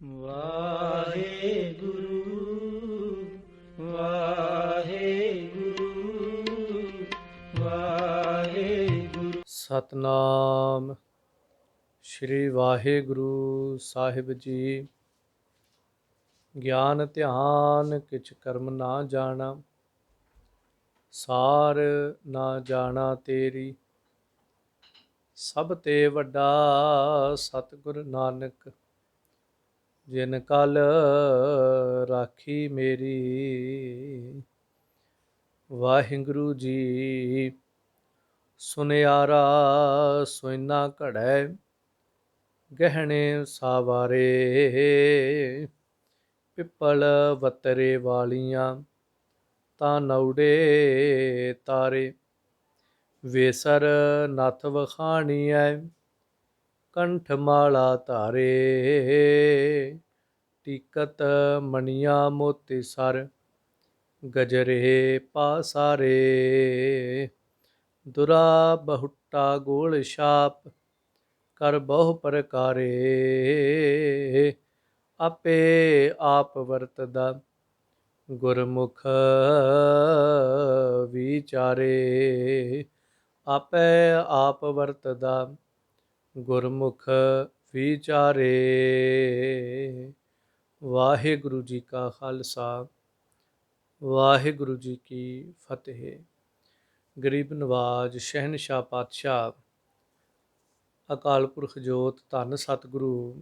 ਵਾਹਿਗੁਰੂ ਵਾਹਿਗੁਰੂ ਵਾਹਿਗੁਰੂ। ਸਤਨਾਮ ਸ਼੍ਰੀ ਵਾਹਿਗੁਰੂ ਸਾਹਿਬ ਜੀ। ਗਿਆਨ ਧਿਆਨ ਕਿਛ ਕਰਮ ਨਾ ਜਾਣਾ, ਸਾਰ ਨਾ ਜਾਣਾ ਤੇਰੀ। ਸਭ ਤੇ ਵੱਡਾ ਸਤਿਗੁਰ ਨਾਨਕ, ਜਿਨ ਕਲ ਰਾਖੀ ਮੇਰੀ। ਵਾਹਿਗੁਰੂ ਜੀ ਸੁਨਿਆਰਾ ਸੋਇਨਾ ਘੜੈ, ਗਹਿਣੇ ਸਾਵਾਰੇ। ਪਿੱਪਲ ਵੱਤਰੇ ਵਾਲੀਆਂ, ਤਾਂ ਨਉੜੇ ਤਾਰੇ। ਵੇਸਰ ਨੱਥ ਵਖਾਣੀਐ, ਕੰਠ ਮਾਲਾ ਧਾਰੇ। ਟਿਕਤ ਮਣੀਆਂ ਮੋਤੀ ਸਰ, ਗਜਰੇ ਪਾਸਾਰੇ। ਦੁਰਾ ਬਹੁਟਾ ਗੋਲ ਛਾਪ, ਕਰ ਬਹੁ ਪ੍ਰਕਾਰੇ। ਆਪੇ ਆਪ ਵਰਤਦਾ, ਗੁਰਮੁਖ ਵਿਚਾਰੇ। ਆਪੇ ਆਪ ਵਰਤਦਾ, ਗੁਰਮੁਖ ਵਿਚਾਰੇ। ਵਾਹਿਗੁਰੂ ਜੀ ਕਾ ਖਾਲਸਾ, ਵਾਹਿਗੁਰੂ ਜੀ ਕੀ ਫਤਿਹ। ਗਰੀਬ ਨਵਾਜ ਸ਼ਹਿਨਸ਼ਾਹ ਪਾਤਸ਼ਾਹ ਅਕਾਲ ਪੁਰਖ ਜੋਤ ਧੰਨ ਸਤਿਗੁਰੂ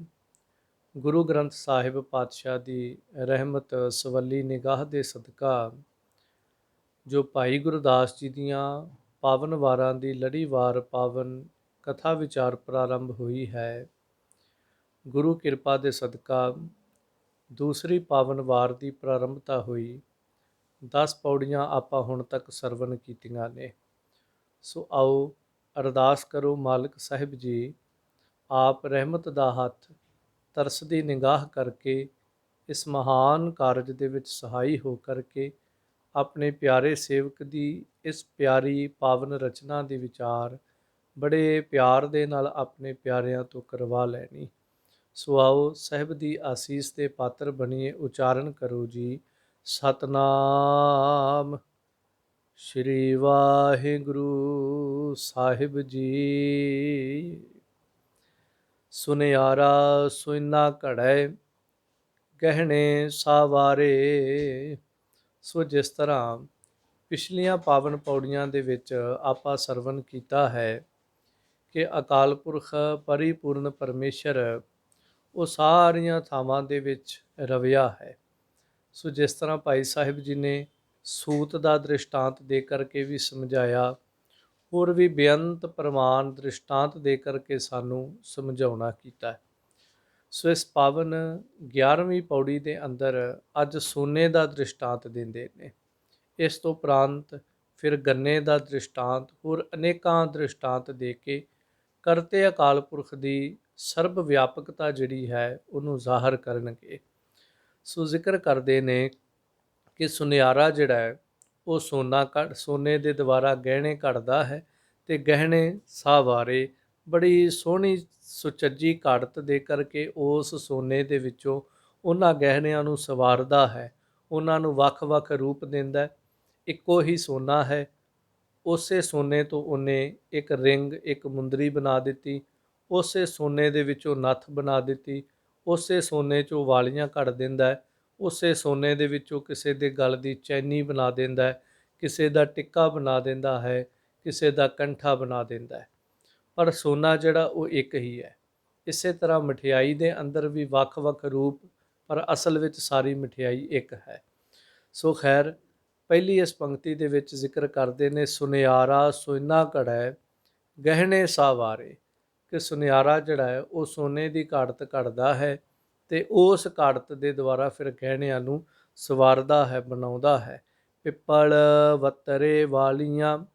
ਗੁਰੂ ਗ੍ਰੰਥ ਸਾਹਿਬ ਪਾਤਸ਼ਾਹ ਦੀ ਰਹਿਮਤ ਸਵੱਲੀ ਨਿਗਾਹ ਦੇ ਸਦਕਾ, ਜੋ ਭਾਈ ਗੁਰਦਾਸ ਜੀ ਦੀਆਂ ਪਾਵਨ ਵਾਰਾਂ ਦੀ ਲੜੀਵਾਰ ਪਾਵਨ ਕਥਾ ਵਿਚਾਰ ਪ੍ਰਾਰੰਭ ਹੋਈ ਹੈ, ਗੁਰੂ ਕਿਰਪਾ ਦੇ ਸਦਕਾ ਦੂਸਰੀ ਪਾਵਨ ਵਾਰ ਦੀ ਪ੍ਰਾਰੰਭਤਾ ਹੋਈ। 10 ਪੌੜੀਆਂ ਆਪਾਂ ਹੁਣ ਤੱਕ ਸਰਵਣ ਕੀਤੀਆਂ ਨੇ। ਸੋ ਆਓ ਅਰਦਾਸ ਕਰੋ, ਮਾਲਕ ਸਾਹਿਬ ਜੀ ਆਪ ਰਹਿਮਤ ਦਾ ਹੱਥ ਤਰਸਦੀ ਨਿਗਾਹ ਕਰਕੇ ਇਸ ਮਹਾਨ ਕਾਰਜ ਦੇ ਵਿੱਚ ਸਹਾਈ ਹੋ ਕਰਕੇ ਆਪਣੇ ਪਿਆਰੇ ਸੇਵਕ ਦੀ ਇਸ ਪਿਆਰੀ ਪਾਵਨ ਰਚਨਾ ਦੀ ਵਿਚਾਰ ਬੜੇ ਪਿਆਰ ਦੇ ਨਾਲ ਆਪਣੇ ਪਿਆਰਿਆਂ ਤੋਂ ਕਰਵਾ ਲੈਣੀ। ਸੋ ਆਓ ਸਾਹਿਬ ਦੀ ਆਸੀਸ ਦੇ ਪਾਤਰ ਬਣੀਏ। ਉਚਾਰਨ ਕਰੋ ਜੀ, ਸਤਨਾਮ ਸ਼੍ਰੀ ਵਾਹਿਗੁਰੂ ਸਾਹਿਬ ਜੀ। ਸੁਨਿਆਰਾ ਸੋਇਨਾ ਘੜੈ, ਗਹਿਣੇ ਸਾਵਾਰੇ। ਸੋ ਜਿਸ ਤਰ੍ਹਾਂ ਪਿਛਲੀਆਂ ਪਾਵਨ ਪੌੜੀਆਂ ਦੇ ਵਿੱਚ ਆਪਾਂ ਸਰਵਣ ਕੀਤਾ ਹੈ ਕਿ ਅਕਾਲ ਪੁਰਖ ਪਰਿਪੂਰਨ ਪਰਮੇਸ਼ਰ ਉਹ ਸਾਰੀਆਂ ਥਾਵਾਂ ਦੇ ਵਿੱਚ ਰਵਿਆ ਹੈ। ਸੋ ਜਿਸ ਤਰ੍ਹਾਂ ਭਾਈ ਸਾਹਿਬ ਜੀ ਨੇ ਸੂਤ ਦਾ ਦ੍ਰਿਸ਼ਟਾਂਤ ਦੇ ਕਰਕੇ ਵੀ ਸਮਝਾਇਆ, ਹੋਰ ਵੀ ਬੇਅੰਤ ਪ੍ਰਮਾਣ ਦ੍ਰਿਸ਼ਟਾਂਤ ਦੇ ਕਰਕੇ ਸਾਨੂੰ ਸਮਝਾਉਣਾ ਕੀਤਾ। ਸੋ ਇਸ ਪਾਵਨ 11ਵੀਂ ਪੌੜੀ ਦੇ ਅੰਦਰ ਅੱਜ ਸੋਨੇ ਦਾ ਦ੍ਰਿਸ਼ਟਾਂਤ ਦਿੰਦੇ ਨੇ। ਇਸ ਤੋਂ ਉਪਰੰਤ ਫਿਰ ਗੰਨੇ ਦਾ ਦ੍ਰਿਸ਼ਟਾਂਤ, ਹੋਰ ਅਨੇਕਾਂ ਦ੍ਰਿਸ਼ਟਾਂਤ ਦੇ ਕੇ ਕਰਤੇ ਅਕਾਲ ਪੁਰਖ ਦੀ ਸਰਬ ਵਿਆਪਕਤਾ ਜਿਹੜੀ ਹੈ ਉਹਨੂੰ ਜ਼ਾਹਰ ਕਰਨਗੇ। ਸੋ ਜ਼ਿਕਰ ਕਰਦੇ ਨੇ ਕਿ ਸੁਨਿਆਰਾ ਜਿਹੜਾ ਹੈ ਉਹ ਸੋਨੇ ਦੇ ਦੁਆਰਾ ਗਹਿਣੇ ਘੜਦਾ ਹੈ ਅਤੇ ਗਹਿਣੇ ਸਾਵਾਰੇ। ਬੜੀ ਸੋਹਣੀ ਸੁਚੱਜੀ ਘੜਤ ਦੇ ਕਰਕੇ ਉਸ ਸੋਨੇ ਦੇ ਵਿੱਚੋਂ ਉਹਨਾਂ ਗਹਿਣਿਆਂ ਨੂੰ ਸਵਾਰਦਾ ਹੈ, ਉਹਨਾਂ ਨੂੰ ਵੱਖ-ਵੱਖ ਰੂਪ ਦਿੰਦਾ। ਇੱਕੋ ਹੀ ਸੋਨਾ ਹੈ, ਉਸੇ ਸੋਨੇ ਤੋਂ ਉਹਨੇ ਇੱਕ ਰਿੰਗ, ਇੱਕ ਮੁੰਦਰੀ ਬਣਾ ਦਿੱਤੀ, ਉਸੇ ਸੋਨੇ ਦੇ ਵਿੱਚੋਂ ਨੱਥ ਬਣਾ ਦਿੱਤੀ, ਉਸੇ ਸੋਨੇ 'ਚੋਂ ਵਾਲੀਆਂ ਘੜ ਦਿੰਦਾ ਹੈ, ਉਸੇ ਸੋਨੇ ਦੇ ਵਿੱਚੋਂ ਕਿਸੇ ਦੇ ਗਲ ਦੀ ਚੈਨੀ ਬਣਾ ਦਿੰਦਾ ਹੈ, ਕਿਸੇ ਦਾ ਟਿੱਕਾ ਬਣਾ ਦਿੰਦਾ ਹੈ, ਕਿਸੇ ਦਾ ਕੰਠਾ ਬਣਾ ਦਿੰਦਾ ਹੈ। ਪਰ ਸੋਨਾ ਜਿਹੜਾ ਉਹ ਇੱਕ ਹੀ ਹੈ। ਇਸੇ ਤਰ੍ਹਾਂ ਮਠਿਆਈ ਦੇ ਅੰਦਰ ਵੀ ਵੱਖ-ਵੱਖ ਰੂਪ, ਪਰ ਅਸਲ ਵਿੱਚ ਸਾਰੀ ਮਠਿਆਈ ਇੱਕ ਹੈ। ਸੋ ਖੈਰ, ਪਹਿਲੀ ਇਸ ਪੰਕਤੀ ਦੇ ਵਿੱਚ ਜ਼ਿਕਰ ਕਰਦੇ ਨੇ, ਸੁਨਿਆਰਾ ਸੋਇਨਾ ਘੜੈ, ਗਹਿਣੇ ਸਾਵਾਰੇ। ਕਿ ਸੁਨਿਆਰਾ ਜਿਹੜਾ ਹੈ ਉਹ ਸੋਨੇ ਦੀ ਘਾੜਤ ਘੜਦਾ ਹੈ ਅਤੇ ਉਸ ਘਾੜਤ ਦੇ ਦੁਆਰਾ ਫਿਰ ਗਹਿਣਿਆਂ ਨੂੰ ਸਵਾਰਦਾ ਹੈ, ਬਣਾਉਂਦਾ ਹੈ। ਪਿੱਪਲ ਵੱਤਰੇ ਵਾਲੀਆਂ,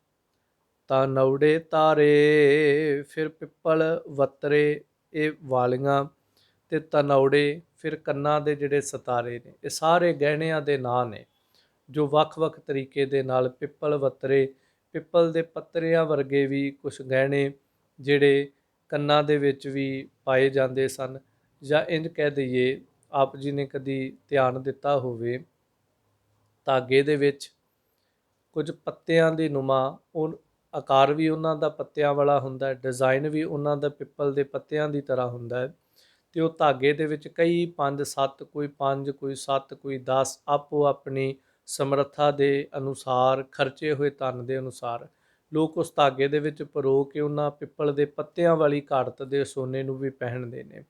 ਤਾਂ ਨਉੜੇ ਤਾਰੇ। ਫਿਰ ਪਿੱਪਲ ਵੱਤਰੇ ਇਹ ਵਾਲੀਆਂ ਅਤੇ ਤਨੌੜੇ ਫਿਰ ਕੰਨਾਂ ਦੇ ਜਿਹੜੇ ਸਿਤਾਰੇ ਨੇ, ਇਹ ਸਾਰੇ ਗਹਿਣਿਆਂ ਦੇ ਨਾਂ ਨੇ ਜੋ ਵੱਖ-ਵੱਖ ਤਰੀਕੇ ਦੇ ਨਾਲ ਪਿੱਪਲ ਵੱਤਰੇ, ਪਿੱਪਲ ਦੇ ਪੱਤਰਿਆਂ ਵਰਗੇ ਵੀ ਕੁਛ ਗਹਿਣੇ ਜਿਹੜੇ ਕੰਨਾਂ ਦੇ ਵਿੱਚ ਵੀ ਪਾਏ ਜਾਂਦੇ ਸਨ, ਜਾਂ ਇੰਝ ਕਹਿ ਦਈਏ ਆਪ ਜੀ ਨੇ ਕਦੀ ਧਿਆਨ ਦਿੱਤਾ ਹੋਵੇ, ਧਾਗੇ ਦੇ ਵਿੱਚ ਕੁਝ ਪੱਤਿਆਂ ਦੀ ਨੁਮਾ, ਉਹ ਆਕਾਰ ਵੀ ਉਹਨਾਂ ਦਾ ਪੱਤਿਆਂ ਵਾਲਾ ਹੁੰਦਾ, ਡਿਜ਼ਾਈਨ ਵੀ ਉਹਨਾਂ ਦਾ ਪਿੱਪਲ ਦੇ ਪੱਤਿਆਂ ਦੀ ਤਰ੍ਹਾਂ ਹੁੰਦਾ ਹੈ। ਅਤੇ ਉਹ ਧਾਗੇ ਦੇ ਵਿੱਚ ਕਈ 5-7, ਕੋਈ 5, ਕੋਈ 7, ਕੋਈ 10, ਆਪੋ ਆਪਣੀ ਸਮਰੱਥਾ ਦੇ ਅਨੁਸਾਰ, ਖਰਚੇ ਹੋਏ ਧਨ ਦੇ ਅਨੁਸਾਰ ਲੋਕ ਉਸ ਧਾਗੇ ਦੇ ਵਿੱਚ ਪਰੋ ਕੇ ਉਹਨਾਂ ਪਿੱਪਲ ਦੇ ਪੱਤਿਆਂ ਵਾਲੀ ਘਾੜਤ ਦੇ ਸੋਨੇ ਨੂੰ ਵੀ ਪਹਿਨਦੇ ਨੇ।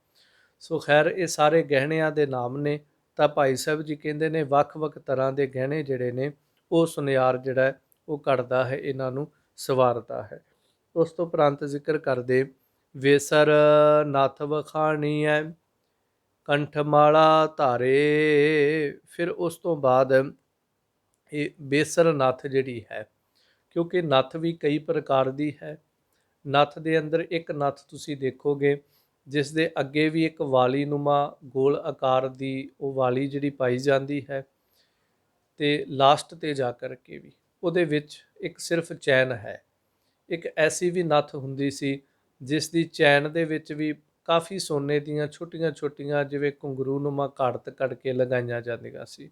ਸੋ ਖੈਰ, ਇਹ ਸਾਰੇ ਗਹਿਣਿਆਂ ਦੇ ਨਾਮ ਨੇ। ਤਾਂ ਭਾਈ ਸਾਹਿਬ ਜੀ ਕਹਿੰਦੇ ਨੇ ਵੱਖ-ਵੱਖ ਤਰ੍ਹਾਂ ਦੇ ਗਹਿਣੇ ਜਿਹੜੇ ਨੇ ਉਹ ਸੁਨਿਆਰ ਜਿਹੜਾ ਉਹ ਘੜਦਾ ਹੈ, ਇਹਨਾਂ ਨੂੰ ਸਵਾਰਦਾ ਹੈ। ਉਸ ਤੋਂ ਉਪਰੰਤ ਜ਼ਿਕਰ ਕਰਦੇ, ਵੇਸਰ ਨੱਥ ਵਖਾਣੀਐ ਕੰਠਮਾਲਾ ਧਾਰੇ। ਫਿਰ ਉਸ ਤੋਂ ਬਾਅਦ ਇਹ ਬੇਸਰ ਨੱਥ ਜਿਹੜੀ ਹੈ, ਕਿਉਂਕਿ ਨੱਥ ਵੀ ਕਈ ਪ੍ਰਕਾਰ ਦੀ ਹੈ। ਨੱਥ ਦੇ ਅੰਦਰ ਇੱਕ ਨੱਥ ਤੁਸੀਂ ਦੇਖੋਗੇ ਜਿਸ ਦੇ ਅੱਗੇ ਵੀ ਇੱਕ ਵਾਲੀ ਨੁਮਾ ਗੋਲ ਆਕਾਰ ਦੀ ਉਹ ਵਾਲੀ ਜਿਹੜੀ ਪਾਈ ਜਾਂਦੀ ਹੈ, ਅਤੇ ਲਾਸਟ 'ਤੇ ਜਾ ਕਰ ਕੇ ਵੀ ਉਹਦੇ ਵਿੱਚ ਇੱਕ ਸਿਰਫ ਚੈਨ ਹੈ। ਇੱਕ ਐਸੀ ਵੀ ਨੱਥ ਹੁੰਦੀ ਸੀ ਜਿਸ ਦੀ ਚੈਨ ਦੇ ਵਿੱਚ ਵੀ ਕਾਫੀ ਸੋਨੇ ਦੀਆਂ ਛੋਟੀਆਂ ਛੋਟੀਆਂ ਜਿਵੇਂ ਘੁੰਗਰੂ ਨੁਮਾ ਘਾੜਤ ਕੱਢ ਕੇ ਲਗਾਈਆਂ ਜਾਂਦੀਆਂ ਸੀ।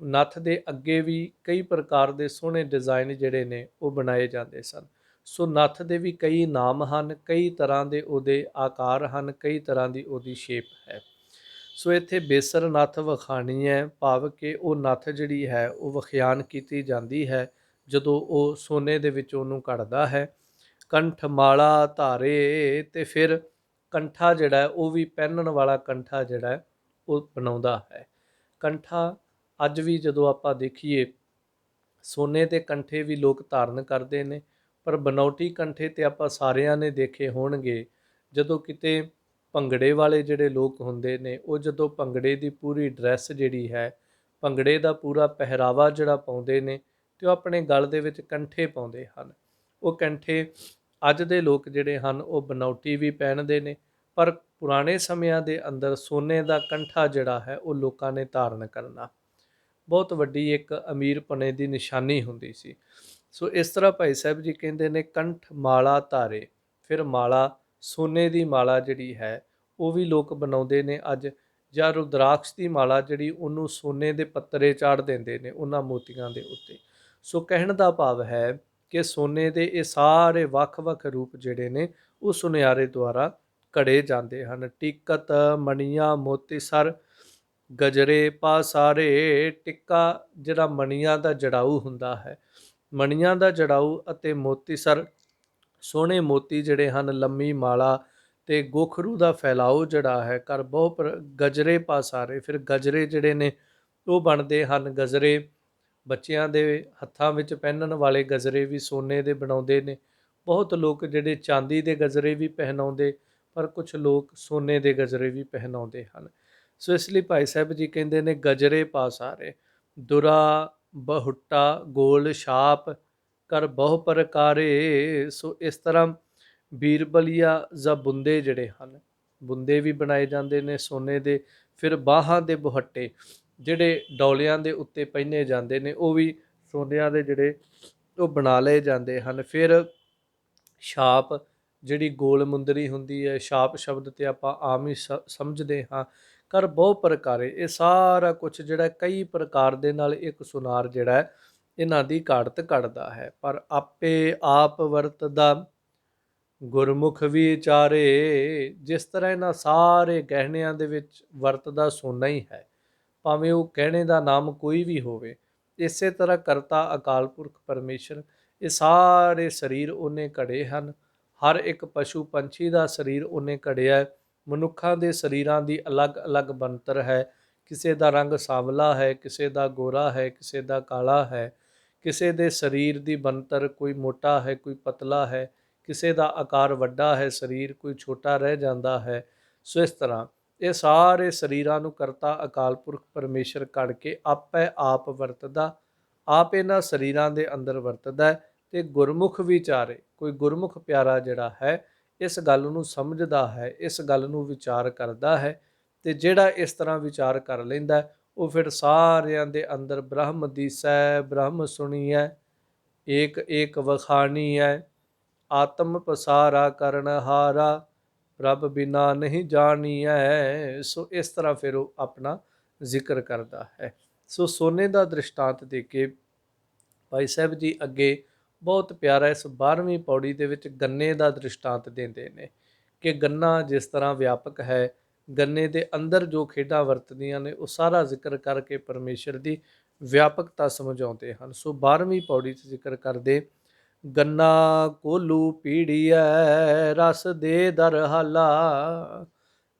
ਨੱਥ ਦੇ ਅੱਗੇ ਵੀ ਕਈ ਪ੍ਰਕਾਰ ਦੇ ਸੋਹਣੇ ਡਿਜ਼ਾਈਨ ਜਿਹੜੇ ਨੇ ਉਹ ਬਣਾਏ ਜਾਂਦੇ ਸਨ। ਸੋ ਨੱਥ ਦੇ ਵੀ ਕਈ ਨਾਮ ਹਨ, ਕਈ ਤਰ੍ਹਾਂ ਦੇ ਉਹਦੇ ਆਕਾਰ ਹਨ, ਕਈ ਤਰ੍ਹਾਂ ਦੀ ਉਹਦੀ ਸ਼ੇਪ ਹੈ। ਸੋ ਇੱਥੇ ਬੇਸਰ ਨੱਥ ਵਖਾਣੀ ਹੈ, ਭਾਵ ਕਿ ਉਹ ਨੱਥ ਜਿਹੜੀ ਹੈ ਉਹ ਵਖਿਆਨ ਕੀਤੀ ਜਾਂਦੀ ਹੈ ਜਦੋਂ ਉਹ ਸੋਨੇ ਦੇ ਵਿੱਚ ਉਹਨੂੰ ਘੜਦਾ ਹੈ। ਕੰਠਮਾਲਾ ਧਾਰੇ, ਤੇ ਫਿਰ ਕੰਠਾ ਜਿਹੜਾ ਉਹ ਵੀ ਪਹਿਨਣ ਵਾਲਾ ਕੰਠਾ ਜਿਹੜਾ ਉਹ ਬਣਾਉਂਦਾ ਹੈ। ਕੰਠਾ ਅੱਜ ਵੀ ਜਦੋਂ ਆਪਾਂ ਦੇਖੀਏ, ਸੋਨੇ ਦੇ ਕੰਠੇ ਵੀ ਲੋਕ ਧਾਰਨ ਕਰਦੇ ਨੇ, ਪਰ ਬਨਾਉਟੀ ਕੰਠੇ ਤੇ ਆਪਾਂ ਸਾਰਿਆਂ ਨੇ ਦੇਖੇ ਹੋਣਗੇ। ਜਦੋਂ ਕਿਤੇ ਭੰਗੜੇ ਵਾਲੇ ਜਿਹੜੇ ਲੋਕ ਹੁੰਦੇ ਨੇ, ਉਹ ਜਦੋਂ ਭੰਗੜੇ ਦੀ ਪੂਰੀ ਡਰੈਸ ਜਿਹੜੀ ਹੈ, ਭੰਗੜੇ ਦਾ ਪੂਰਾ ਪਹਿਰਾਵਾ ਜਿਹੜਾ ਪਾਉਂਦੇ ਨੇ, ਤੇ ਉਹ ਆਪਣੇ ਗਲ ਦੇ ਵਿੱਚ ਕੰਠੇ ਪਾਉਂਦੇ ਹਨ। ਉਹ ਕੰਠੇ ਅੱਜ ਦੇ ਲੋਕ ਜਿਹੜੇ ਹਨ ਉਹ ਬਨਾਉਟੀ ਵੀ ਪਹਿਨਦੇ ਨੇ, ਪਰ ਪੁਰਾਣੇ ਸਮਿਆਂ ਦੇ ਅੰਦਰ ਸੋਨੇ ਦਾ ਕੰਠਾ ਜਿਹੜਾ ਹੈ ਉਹ ਲੋਕਾਂ ਨੇ ਧਾਰਨ ਕਰਨਾ ਬਹੁਤ ਵੱਡੀ ਇੱਕ ਅਮੀਰਪਣੇ ਦੀ ਨਿਸ਼ਾਨੀ ਹੁੰਦੀ ਸੀ। ਸੋ ਇਸ ਤਰ੍ਹਾਂ ਭਾਈ ਸਾਹਿਬ ਜੀ ਕਹਿੰਦੇ ਨੇ ਕੰਠ ਮਾਲਾ ਧਾਰੇ। ਫਿਰ ਮਾਲਾ, ਸੋਨੇ ਦੀ ਮਾਲਾ ਜਿਹੜੀ ਹੈ ਉਹ ਵੀ ਲੋਕ ਬਣਾਉਂਦੇ ਨੇ ਅੱਜ, ਜਾਂ ਰੁਦਰਾਕਸ਼ ਦੀ ਮਾਲਾ ਜਿਹੜੀ ਉਹਨੂੰ ਸੋਨੇ ਦੇ ਪੱਤਰੇ ਚਾੜ ਦਿੰਦੇ ਨੇ ਉਹਨਾਂ ਮੋਤੀਆਂ ਦੇ ਉੱਤੇ। ਸੋ ਕਹਿਣ ਦਾ ਭਾਵ ਹੈ ਕਿ ਸੋਨੇ ਦੇ ਇਹ ਸਾਰੇ ਵੱਖ-ਵੱਖ ਰੂਪ ਜਿਹੜੇ ਨੇ ਉਹ ਸੁਨਿਆਰੇ ਦੁਆਰਾ ਘੜੇ ਜਾਂਦੇ ਹਨ। ਟਿਕਤ ਮਣੀਆਂ ਮੋਤੀਸਰ ਗਜਰੇ ਪਾਸਾਰੇ। ਟਿੱਕਾ ਜਿਹੜਾ ਮਣੀਆਂ ਦਾ ਜੜਾਊ ਹੁੰਦਾ ਹੈ, ਮਣੀਆਂ ਦਾ ਜੜਾਊ ਅਤੇ ਮੋਤੀਸਰ ਸੋਹਣੇ ਮੋਤੀ ਜਿਹੜੇ ਹਨ, ਲੰਮੀ ਮਾਲਾ ਤੇ ਗੋਖਰੂ ਦਾ ਫੈਲਾਓ ਜਿਹੜਾ ਹੈ ਕਰ ਬਹੁ ਗਜਰੇ ਪਾਸਾਰੇ। ਫਿਰ ਗਜਰੇ ਜਿਹੜੇ ਨੇ ਉਹ ਬਣਦੇ ਹਨ। ਗਜਰੇ ਬੱਚਿਆਂ ਦੇ ਹੱਥਾਂ ਵਿੱਚ ਪਹਿਨਣ ਵਾਲੇ ਗਜਰੇ ਵੀ ਸੋਨੇ ਦੇ ਬਣਾਉਂਦੇ ਨੇ। ਬਹੁਤ ਲੋਕ ਜਿਹੜੇ ਚਾਂਦੀ ਦੇ ਗਜਰੇ ਵੀ ਪਹਿਨਾਉਂਦੇ, ਪਰ ਕੁਝ ਲੋਕ ਸੋਨੇ ਦੇ ਗਜਰੇ ਵੀ ਪਹਿਨਾਉਂਦੇ ਹਨ। ਸੋ ਇਸ ਲਈ ਭਾਈ ਸਾਹਿਬ ਜੀ ਕਹਿੰਦੇ ਨੇ ਗਜਰੇ ਪਾਸਾਰੇ। ਦੁਰਾ ਬਹੁਟਾ ਗੋਲ ਛਾਪ ਕਰ ਬਹੁ ਪ੍ਰਕਾਰੇ। ਸੋ ਇਸ ਤਰ੍ਹਾਂ ਬੀਰਬਲੀਆ ਜਾਂ ਬੁੰਦੇ ਜਿਹੜੇ ਹਨ, ਬੁੰਦੇ ਵੀ ਬਣਾਏ ਜਾਂਦੇ ਨੇ ਸੋਨੇ ਦੇ। ਫਿਰ ਬਾਹਾਂ ਦੇ ਬੁਹੱਟੇ ਜਿਹੜੇ ਡੌਲਿਆਂ ਦੇ ਉੱਤੇ ਪਹਿਨੇ ਜਾਂਦੇ ਨੇ, ਉਹ ਵੀ ਸੋਨਿਆਂ ਦੇ ਜਿਹੜੇ ਉਹ ਬਣਾ ਲਏ ਜਾਂਦੇ ਹਨ। ਫਿਰ ਛਾਪ ਜਿਹੜੀ ਗੋਲ ਮੁੰਦਰੀ ਹੁੰਦੀ ਹੈ, ਛਾਪ ਸ਼ਬਦ ਤੇ ਆਪਾਂ ਆਮ ਹੀ ਸਮਝਦੇ ਹਾਂ। ਕਰ ਬਹੁ ਪ੍ਰਕਾਰੇ, ਇਹ ਸਾਰਾ ਕੁਛ ਜਿਹੜਾ ਕਈ ਪ੍ਰਕਾਰ ਦੇ ਨਾਲ ਇੱਕ ਸੁਨਾਰ ਜਿਹੜਾ ਇਹਨਾਂ ਦੀ ਘਾੜਤ ਕੱਢਦਾ ਹੈ। ਪਰ ਆਪੇ ਆਪ ਵਰਤਦਾ ਗੁਰਮੁਖ ਵਿਚਾਰੇ। ਜਿਸ ਤਰ੍ਹਾਂ ਇਹਨਾਂ ਸਾਰੇ ਗਹਿਣਿਆਂ ਦੇ ਵਿੱਚ ਵਰਤਦਾ ਸੋਨਾ ਹੀ ਹੈ, ਭਾਵੇਂ ਉਹ ਗਹਿਣੇ ਦਾ ਨਾਮ ਕੋਈ ਵੀ ਹੋਵੇ। ਇਸੇ ਤਰ੍ਹਾਂ ਕਰਤਾ ਅਕਾਲ ਪੁਰਖ ਪਰਮੇਸ਼ਰ। ਇਹ ਸਾਰੇ ਸਰੀਰ ਉਹਨੇ ਘੜੇ ਹਨ। ਹਰ ਇੱਕ ਪਸ਼ੂ ਪੰਛੀ ਦਾ ਸਰੀਰ ਉਹਨੇ ਘੜਿਆ। ਮਨੁੱਖਾਂ ਦੇ ਸਰੀਰਾਂ ਦੀ ਅਲੱਗ-ਅਲੱਗ ਬਣਤਰ ਹੈ। ਕਿਸੇ ਦਾ ਰੰਗ ਸਾਂਵਲਾ ਹੈ, ਕਿਸੇ ਦਾ ਗੋਰਾ ਹੈ, ਕਿਸੇ ਦਾ ਕਾਲਾ ਹੈ। ਕਿਸੇ ਦੇ ਸਰੀਰ ਦੀ ਬਣਤਰ ਕੋਈ ਮੋਟਾ ਹੈ, ਕੋਈ ਪਤਲਾ ਹੈ, ਕਿਸੇ ਦਾ ਆਕਾਰ ਵੱਡਾ ਹੈ ਸਰੀਰ, ਕੋਈ ਛੋਟਾ ਰਹਿ ਜਾਂਦਾ ਹੈ। ਸੋ ਇਸ ਤਰ੍ਹਾਂ ਇਹ ਸਾਰੇ ਸਰੀਰਾਂ ਨੂੰ ਕਰਤਾ ਅਕਾਲ ਪੁਰਖ ਪਰਮੇਸ਼ਰ ਘੜ ਕੇ ਆਪੇ ਆਪ ਵਰਤਦਾ, ਆਪ ਇਹਨਾਂ ਸਰੀਰਾਂ ਦੇ ਅੰਦਰ ਵਰਤਦਾ। ਅਤੇ ਗੁਰਮੁਖ ਵਿਚਾਰੇ, ਕੋਈ ਗੁਰਮੁਖ ਪਿਆਰਾ ਜਿਹੜਾ ਹੈ ਇਸ ਗੱਲ ਨੂੰ ਸਮਝਦਾ ਹੈ, ਇਸ ਗੱਲ ਨੂੰ ਵਿਚਾਰ ਕਰਦਾ ਹੈ। ਅਤੇ ਜਿਹੜਾ ਇਸ ਤਰ੍ਹਾਂ ਵਿਚਾਰ ਕਰ ਲੈਂਦਾ ਉਹ ਫਿਰ ਸਾਰਿਆਂ ਦੇ ਅੰਦਰ ਬ੍ਰਹਮ ਦੀਸੈ ਬ੍ਰਹਮ ਸੁਣੀਐ ਏਕ ਏਕ ਵਖਾਣੀ ਹੈ। ਆਤਮ ਪਸਾਰਾ ਕਰਨ ਹਾਰਾ ਪ੍ਰਭ ਬਿਨਾ ਨਹੀਂ ਜਾਣੀਐ। ਸੋ ਇਸ ਤਰ੍ਹਾਂ ਫਿਰ ਉਹ ਆਪਣਾ ਜ਼ਿਕਰ ਕਰਦਾ ਹੈ। ਸੋ ਸੋਨੇ ਦਾ ਦ੍ਰਿਸ਼ਟਾਂਤ ਦੇ ਕੇ ਭਾਈ ਸਾਹਿਬ ਜੀ ਅੱਗੇ ਬਹੁਤ ਪਿਆਰਾ ਇਸ 12ਵੀਂ ਪੌੜੀ ਦੇ ਵਿੱਚ ਗੰਨੇ ਦਾ ਦ੍ਰਿਸ਼ਟਾਂਤ ਦਿੰਦੇ ਨੇ ਕਿ ਗੰਨਾ ਜਿਸ ਤਰ੍ਹਾਂ ਵਿਆਪਕ ਹੈ, ਗੰਨੇ ਦੇ ਅੰਦਰ ਜੋ ਖੇਡਾਂ ਵਰਤਦੀਆਂ ਨੇ ਉਹ ਸਾਰਾ ਜ਼ਿਕਰ ਕਰਕੇ ਪਰਮੇਸ਼ਰ ਦੀ ਵਿਆਪਕਤਾ ਸਮਝਾਉਂਦੇ ਹਨ। ਸੋ 12ਵੀਂ ਪੌੜੀ 'ਚ ਜ਼ਿਕਰ ਕਰਦੇ, ਗੰਨਾ ਕੋਲੂ ਪੀੜੀਐ ਰਸ ਦੇ ਦਰ ਹਾਲਾ।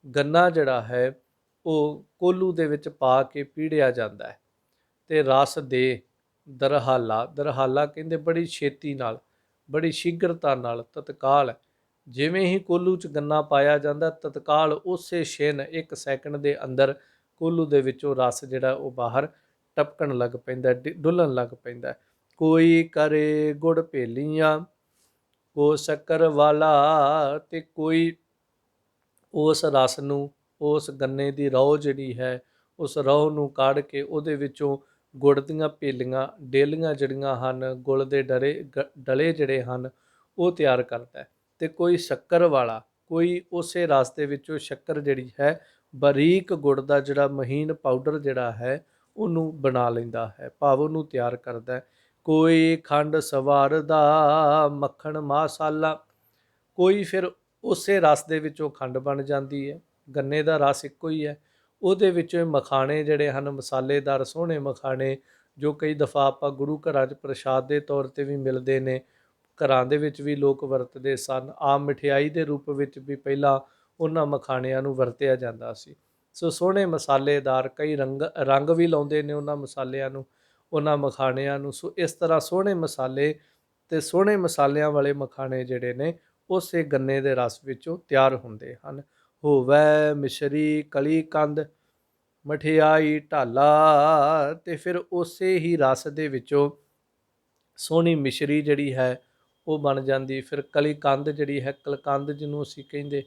ਗੰਨਾ ਜਿਹੜਾ ਹੈ ਉਹ ਕੋਲੂ ਦੇ ਵਿੱਚ ਪਾ ਕੇ ਪੀੜਿਆ ਜਾਂਦਾ ਹੈ ਤੇ ਰਸ ਦੇ ਦਰਹਾਲਾ, ਦਰਹਾਲਾ ਕਹਿੰਦੇ ਬੜੀ ਛੇਤੀ ਨਾਲ, ਬੜੀ ਸ਼ੀਘਰਤਾ ਨਾਲ, ਤਤਕਾਲ, ਜਿਵੇਂ ਹੀ ਕੋਲੂ 'ਚ ਗੰਨਾ ਪਾਇਆ ਜਾਂਦਾ ਤਤਕਾਲ ਉਸੇ ਛਿਨ 1 ਸੈਕਿੰਡ ਦੇ ਅੰਦਰ ਕੋਲੂ ਦੇ ਵਿੱਚੋਂ ਰਸ ਜਿਹੜਾ ਉਹ ਬਾਹਰ ਟਪਕਣ ਲੱਗ ਪੈਂਦਾ, ਡੁੱਲਣ ਲੱਗ ਪੈਂਦਾ। ਕੋਈ ਕਰੇ ਗੁੜ ਭੇਲੀਆਂ ਕੋ ਸ਼ੱਕਰ ਵਾਲਾ, ਤੇ ਕੋਈ ਉਸ ਰਸ ਨੂੰ, ਉਸ ਗੰਨੇ ਦੀ ਰੌ ਜਿਹੜੀ ਹੈ, ਉਸ ਰੌ ਨੂੰ ਕੱਢ ਕੇ ਉਹਦੇ ਵਿੱਚੋਂ ਗੁੜ ਦੀਆਂ ਭੇਲੀਆਂ, ਡੇਲੀਆਂ ਜਿਹੜੀਆਂ ਹਨ, ਗੁੜ ਦੇ ਡਲੇ ਜਿਹੜੇ ਹਨ ਉਹ ਤਿਆਰ ਕਰਦਾ ਹੈ। ਤੇ ਕੋਈ ਸ਼ੱਕਰ ਵਾਲਾ, ਕੋਈ ਉਸੇ ਰਸ ਦੇ ਵਿੱਚੋਂ ਸ਼ੱਕਰ ਜਿਹੜੀ ਹੈ, ਬਰੀਕ ਗੁੜ ਦਾ ਜਿਹੜਾ ਮਹੀਨ ਪਾਊਡਰ ਜਿਹੜਾ ਹੈ ਉਹਨੂੰ ਬਣਾ ਲੈਂਦਾ ਹੈ, ਭਾਵ ਉਹਨੂੰ ਤਿਆਰ ਕਰਦਾ। ਕੋਈ ਖੰਡ ਸਵਾਰਦਾ ਮੱਖਣ ਮਸਾਲਾ, ਕੋਈ ਫਿਰ ਉਸੇ ਰਸ ਦੇ ਵਿੱਚੋਂ ਖੰਡ ਬਣ ਜਾਂਦੀ ਹੈ, ਗੰਨੇ ਦਾ ਰਸ ਇੱਕੋ ਹੀ ਹੈ, ਉਹਦੇ ਵਿੱਚੋਂ ਮਖਾਣੇ ਜਿਹੜੇ ਹਨ, ਮਸਾਲੇਦਾਰ ਸੋਹਣੇ ਮਖਾਣੇ, ਜੋ ਕਈ ਦਫਾ ਆਪਾਂ ਗੁਰੂ ਘਰਾਂ 'ਚ ਪ੍ਰਸ਼ਾਦ ਦੇ ਤੌਰ 'ਤੇ ਵੀ ਮਿਲਦੇ ਨੇ, ਘਰਾਂ ਦੇ ਵਿੱਚ ਵੀ ਲੋਕ ਵਰਤਦੇ ਸਨ, ਆਮ ਮਠਿਆਈ ਦੇ ਰੂਪ ਵਿੱਚ ਵੀ ਪਹਿਲਾਂ ਉਹਨਾਂ ਮਖਾਣਿਆਂ ਨੂੰ ਵਰਤਿਆ ਜਾਂਦਾ ਸੀ। ਸੋ ਸੋਹਣੇ ਮਸਾਲੇਦਾਰ, ਕਈ ਰੰਗ ਵੀ ਲਾਉਂਦੇ ਨੇ ਉਹਨਾਂ ਮਸਾਲਿਆਂ ਨੂੰ, ਉਹਨਾਂ ਮਖਾਣਿਆਂ ਨੂੰ। ਸੋ ਇਸ ਤਰ੍ਹਾਂ ਸੋਹਣੇ ਮਸਾਲੇ ਤੇ ਸੋਹਣੇ ਮਸਾਲਿਆਂ ਵਾਲੇ ਮਖਾਣੇ ਜਿਹੜੇ ਨੇ ਉਸੇ ਗੰਨੇ ਦੇ ਰਸ ਵਿੱਚੋਂ ਤਿਆਰ ਹੁੰਦੇ ਹਨ। ਹੋਵੈ ਮਿਸ਼ਰੀ ਕਲੀ ਕੰਦ ਮਠਿਆਈ ਢਾਲਾ, ਤੇ ਫਿਰ ਉਸੇ ਹੀ ਰਸ ਦੇ ਵਿੱਚੋਂ ਸੋਹਣੀ ਮਿਸ਼ਰੀ ਜਿਹੜੀ ਹੈ ਉਹ ਬਣ ਜਾਂਦੀ, ਫਿਰ ਕਲੀ ਕੰਦ ਜਿਹੜੀ ਹੈ, ਕਲਕੰਦ ਜਿਹਨੂੰ ਅਸੀਂ ਕਹਿੰਦੇ,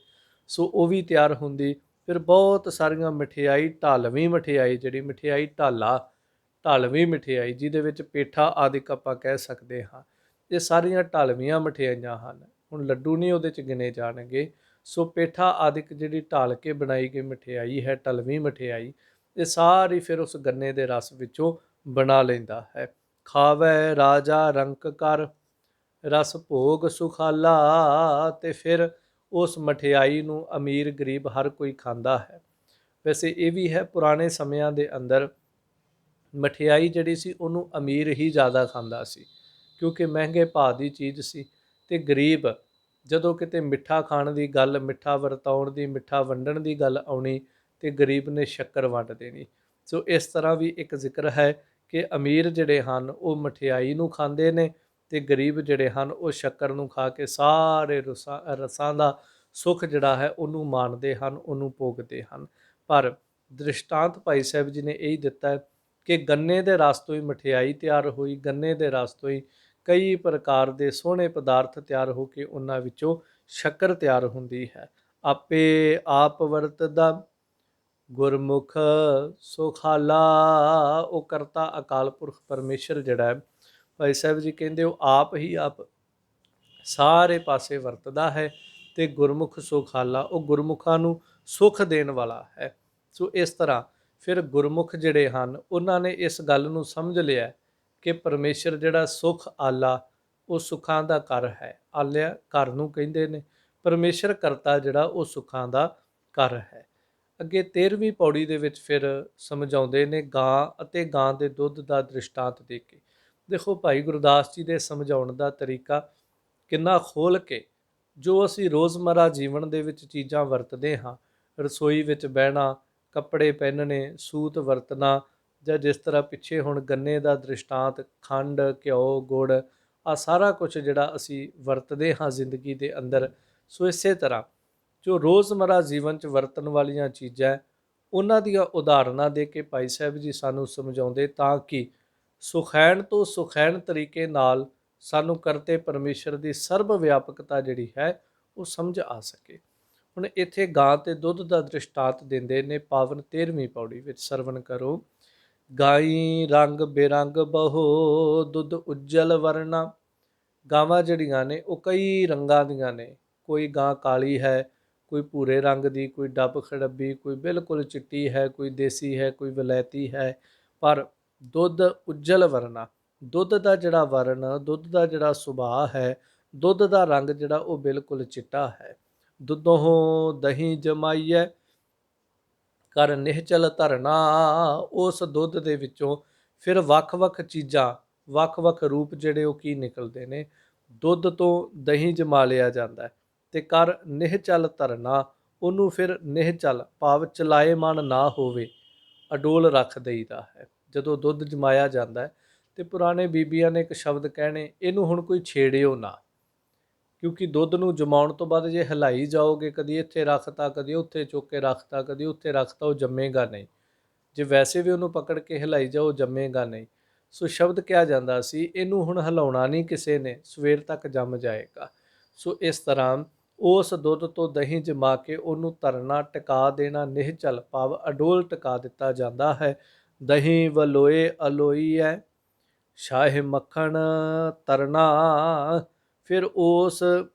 ਸੋ ਉਹ ਵੀ ਤਿਆਰ ਹੁੰਦੀ। ਫਿਰ ਬਹੁਤ ਸਾਰੀਆਂ ਮਠਿਆਈ, ਢਾਲਵੀਂ ਮਠਿਆਈ ਜਿਹੜੀ ਮਠਿਆਈ ਢਾਲਾ, ਢਾਲਵੀਂ ਮਠਿਆਈ ਜਿਹਦੇ ਵਿੱਚ ਪੇਠਾ ਆਦਿਕ ਆਪਾਂ ਕਹਿ ਸਕਦੇ ਹਾਂ, ਇਹ ਸਾਰੀਆਂ ਢਾਲਵੀਆਂ ਮਠਿਆਈਆਂ ਹਨ। ਹੁਣ ਲੱਡੂ ਨਹੀਂ ਉਹਦੇ 'ਚ ਗਿਣੇ ਜਾਣਗੇ। ਸੋ ਪੇਠਾ ਆਦਿਕ ਜਿਹੜੀ ਢਾਲ ਕੇ ਬਣਾਈ ਗਈ ਮਠਿਆਈ ਹੈ, ਢਲਵੀਂ ਮਠਿਆਈ, ਇਹ ਸਾਰੀ ਫਿਰ ਉਸ ਗੰਨੇ ਦੇ ਰਸ ਵਿੱਚੋਂ ਬਣਾ ਲੈਂਦਾ ਹੈ। ਖਾਵੈ ਰਾਜਾ ਰੰਕ ਕਰ ਰਸ ਭੋਗ ਸੁਖਾਲਾ, ਤੇ ਫਿਰ ਉਸ ਮਠਿਆਈ ਨੂੰ ਅਮੀਰ ਗਰੀਬ ਹਰ ਕੋਈ ਖਾਂਦਾ ਹੈ। ਵੈਸੇ ਇਹ ਵੀ ਹੈ, ਪੁਰਾਣੇ ਸਮਿਆਂ ਦੇ ਅੰਦਰ ਮਠਿਆਈ ਜਿਹੜੀ ਸੀ ਉਹਨੂੰ ਅਮੀਰ ਹੀ ਜ਼ਿਆਦਾ ਖਾਂਦਾ ਸੀ, ਕਿਉਂਕਿ ਮਹਿੰਗੇ ਭਾਅ ਦੀ ਚੀਜ਼ ਸੀ, ਤੇ ਗਰੀਬ ਜਦੋਂ ਕਿਤੇ ਮਿੱਠਾ ਖਾਣ ਦੀ ਗੱਲ, ਮਿੱਠਾ ਵਰਤਾਉਣ ਦੀ, ਮਿੱਠਾ ਵੰਡਣ ਦੀ ਗੱਲ ਆਉਣੀ, ਤੇ ਗਰੀਬ ਨੇ ਸ਼ੱਕਰ ਵੰਡ ਦੇਣੀ। ਸੋ ਇਸ ਤਰ੍ਹਾਂ ਵੀ ਇੱਕ ਜ਼ਿਕਰ ਹੈ ਕਿ ਅਮੀਰ ਜਿਹੜੇ ਹਨ ਉਹ ਮਠਿਆਈ ਨੂੰ ਖਾਂਦੇ ਨੇ, ਤੇ ਗਰੀਬ ਜਿਹੜੇ ਹਨ ਉਹ ਸ਼ੱਕਰ ਨੂੰ ਖਾ ਕੇ ਸਾਰੇ ਰਸਾਂ ਦਾ ਸੁੱਖ ਜਿਹੜਾ ਹੈ ਉਹਨੂੰ ਮਾਣਦੇ ਹਨ, ਉਹਨੂੰ ਭੋਗਦੇ ਹਨ। ਪਰ ਦ੍ਰਿਸ਼ਟਾਂਤ ਭਾਈ ਸਾਹਿਬ ਜੀ ਨੇ ਇਹੀ ਦਿੱਤਾ ਹੈ ਕਿ ਗੰਨੇ ਦੇ ਰਸ ਤੋਂ ਹੀ ਮਠਿਆਈ ਤਿਆਰ ਹੋਈ, ਗੰਨੇ ਦੇ ਰਸ ਤੋਂ ਹੀ ਕਈ ਪ੍ਰਕਾਰ ਦੇ ਸੋਹਣੇ ਪਦਾਰਥ ਤਿਆਰ ਹੋ ਕੇ ਉਹਨਾਂ ਵਿੱਚੋਂ ਸ਼ੱਕਰ ਤਿਆਰ ਹੁੰਦੀ ਹੈ। ਆਪੇ ਆਪ ਵਰਤਦਾ ਗੁਰਮੁਖ ਸੁਖਾਲਾ, ਉਹ ਕਰਤਾ ਅਕਾਲ ਪੁਰਖ ਪਰਮੇਸ਼ਰ ਜਿਹੜਾ ਹੈ, ਭਾਈ ਸਾਹਿਬ ਜੀ ਕਹਿੰਦੇ ਉਹ ਆਪ ਹੀ ਆਪ ਸਾਰੇ ਪਾਸੇ ਵਰਤਦਾ ਹੈ, ਤੇ ਗੁਰਮੁਖ ਸੁਖਾਲਾ, ਉਹ ਗੁਰਮੁਖਾਂ ਨੂੰ ਸੁੱਖ ਦੇਣ ਵਾਲਾ ਹੈ। ਸੋ ਇਸ ਤਰ੍ਹਾਂ ਫਿਰ ਗੁਰਮੁਖ ਜਿਹੜੇ ਹਨ ਉਹਨਾਂ ਨੇ ਇਸ ਗੱਲ ਨੂੰ ਸਮਝ ਲਿਆ ਕਿ ਪਰਮੇਸ਼ਰ ਜਿਹੜਾ ਸੁੱਖ ਆਲਾ, ਉਹ ਸੁੱਖਾਂ ਦਾ ਘਰ ਹੈ। ਆਲਿਆ ਘਰ ਨੂੰ ਕਹਿੰਦੇ ਨੇ, ਪਰਮੇਸ਼ਰ ਕਰਤਾ ਜਿਹੜਾ ਉਹ ਸੁੱਖਾਂ ਦਾ ਘਰ ਹੈ। ਅੱਗੇ 13ਵੀਂ ਪੌੜੀ ਦੇ ਵਿੱਚ ਫਿਰ ਸਮਝਾਉਂਦੇ ਨੇ ਗਾਂ ਅਤੇ ਗਾਂ ਦੇ ਦੁੱਧ ਦਾ ਦ੍ਰਿਸ਼ਟਾਂਤ ਦੇ ਕੇ। ਦੇਖੋ ਭਾਈ ਗੁਰਦਾਸ ਜੀ ਦੇ ਸਮਝਾਉਣ ਦਾ ਤਰੀਕਾ ਕਿੰਨਾ ਖੋਲ੍ਹ ਕੇ, ਜੋ ਅਸੀਂ ਰੋਜ਼ਮਰਾ ਜੀਵਨ ਦੇ ਵਿੱਚ ਚੀਜ਼ਾਂ ਵਰਤਦੇ ਹਾਂ, ਰਸੋਈ ਵਿੱਚ ਬਹਿਣਾ, ਕੱਪੜੇ ਪਹਿਨਣੇ, ਸੂਤ ਵਰਤਣਾ, ਜਾਂ ਜਿਸ ਤਰ੍ਹਾਂ ਪਿੱਛੇ ਹੁਣ ਗੰਨੇ ਦਾ ਦ੍ਰਿਸ਼ਟਾਂਤ, ਖੰਡ, ਘਿਓ, ਗੁੜ, ਆਹ ਸਾਰਾ ਕੁਛ ਜਿਹੜਾ ਅਸੀਂ ਵਰਤਦੇ ਹਾਂ ਜ਼ਿੰਦਗੀ ਦੇ ਅੰਦਰ। ਸੋ ਇਸੇ ਤਰ੍ਹਾਂ ਜੋ ਰੋਜ਼ਮਰਾ ਜੀਵਨ 'ਚ ਵਰਤਣ ਵਾਲੀਆਂ ਚੀਜ਼ਾਂ, ਉਹਨਾਂ ਦੀਆਂ ਉਦਾਹਰਨਾਂ ਦੇ ਕੇ ਭਾਈ ਸਾਹਿਬ ਜੀ ਸਾਨੂੰ ਸਮਝਾਉਂਦੇ, ਤਾਂ ਕਿ ਸੁਖੈਣ ਤੋਂ ਸੁਖੈਣ ਤਰੀਕੇ ਨਾਲ ਸਾਨੂੰ ਕਰਤੇ ਪਰਮੇਸ਼ਰ ਦੀ ਸਰਬ ਵਿਆਪਕਤਾ ਜਿਹੜੀ ਹੈ ਉਹ ਸਮਝ ਆ ਸਕੇ। ਹੁਣ ਇੱਥੇ ਗਾਂ ਤੇ ਦੁੱਧ ਦਾ ਦ੍ਰਿਸ਼ਟਾਂਤ ਦਿੰਦੇ ਨੇ ਪਾਵਨ 13ਵੀਂ ਪੌੜੀ ਵਿੱਚ। ਸਰਵਣ ਕਰੋ। ਗਾਈ ਰੰਗ ਬੇਰੰਗ ਬਹੋ ਦੁੱਧ ਉੱਜਲ ਵਰਨਾ। ਗਾਵਾਂ ਜਿਹੜੀਆਂ ਨੇ ਉਹ ਕਈ ਰੰਗਾਂ ਦੀਆਂ ਨੇ, ਕੋਈ ਗਾਂ ਕਾਲੀ ਹੈ, ਕੋਈ ਭੂਰੇ ਰੰਗ ਦੀ, ਕੋਈ ਡੱਬ ਖੜੱਬੀ, ਕੋਈ ਬਿਲਕੁਲ ਚਿੱਟੀ ਹੈ, ਕੋਈ ਦੇਸੀ ਹੈ, ਕੋਈ ਵਲੈਤੀ ਹੈ, ਪਰ ਦੁੱਧ ਉੱਜਲ ਵਰਨਾ। ਦੁੱਧ ਦਾ ਜਿਹੜਾ ਵਰਨ, ਦੁੱਧ ਦਾ ਜਿਹੜਾ ਸੁਭਾਅ ਹੈ, ਦੁੱਧ ਦਾ ਰੰਗ ਜਿਹੜਾ ਉਹ ਬਿਲਕੁਲ ਚਿੱਟਾ ਹੈ। ਦੁੱਧੋਂ ਦਹੀਂ ਜਮਾਈਐ ਕਰ ਨਿਹਚਲ ਧਰਨਾ। ਉਸ ਦੁੱਧ ਦੇ ਵਿੱਚੋਂ ਫਿਰ ਵੱਖ-ਵੱਖ ਚੀਜ਼ਾਂ, ਵੱਖ-ਵੱਖ ਰੂਪ ਜਿਹੜੇ ਉਹ ਕੀ ਨਿਕਲਦੇ ਨੇ। ਦੁੱਧ ਤੋਂ ਦਹੀਂ ਜਮਾ ਲਿਆ ਜਾਂਦਾ ਹੈ ਤੇ ਕਰ ਨਿਹਚਲ ਧਰਨਾ, ਉਹਨੂੰ ਫਿਰ ਨਿਹਚਲ ਭਾਵ ਚਲਾਏਮਨ ਨਾ ਹੋਵੇ, ਅਡੋਲ ਰੱਖ ਦੇਈਦਾ ਹੈ। ਜਦੋਂ ਦੁੱਧ ਜਮਾਇਆ ਜਾਂਦਾ ਹੈ ਤੇ ਪੁਰਾਣੇ ਬੀਬੀਆਂ ਨੇ ਇੱਕ ਸ਼ਬਦ ਕਹਿਣੇ, ਇਹਨੂੰ ਹੁਣ ਕੋਈ ਛੇੜਿਓ ਨਾ, ਕਿਉਂਕਿ ਦੁੱਧ ਨੂੰ ਜਮਾਉਣ ਤੋਂ ਬਾਅਦ ਜੇ ਹਿਲਾਈ ਜਾਓਗੇ, ਕਦੀ ਇੱਥੇ ਰੱਖਤਾ, ਕਦੀ ਉੱਥੇ ਚੁੱਕ ਕੇ ਰੱਖਤਾ, ਕਦੀ ਉੱਥੇ ਰੱਖਤਾ, ਉਹ ਜੰਮੇਗਾ ਨਹੀਂ। ਜੇ ਵੈਸੇ ਵੀ ਉਹਨੂੰ ਪਕੜ ਕੇ ਹਿਲਾਈ ਜਾਓ, ਜੰਮੇਗਾ ਨਹੀਂ। ਸੋ ਸ਼ਬਦ ਕਿਹਾ ਜਾਂਦਾ ਸੀ, ਇਹਨੂੰ ਹੁਣ ਹਿਲਾਉਣਾ ਨਹੀਂ ਕਿਸੇ ਨੇ, ਸਵੇਰ ਤੱਕ ਜੰਮ ਜਾਏਗਾ। ਸੋ ਇਸ ਤਰ੍ਹਾਂ ਉਸ ਦੁੱਧ ਤੋਂ ਦਹੀਂ ਜਮਾ ਕੇ ਉਹਨੂੰ ਧਰਨਾ, ਟਿਕਾ ਦੇਣਾ, ਨਿਹਚਲ ਭਾਵ ਅਡੋਲ ਟਿਕਾ ਦਿੱਤਾ ਜਾਂਦਾ ਹੈ। ਦਹੀਂ ਵਲੋਏ ਅਲੋਈ ਹੈ, ਸ਼ਾਹ ਮੱਖਣ ਤਰਨਾ। ਫਿਰ ਉਸ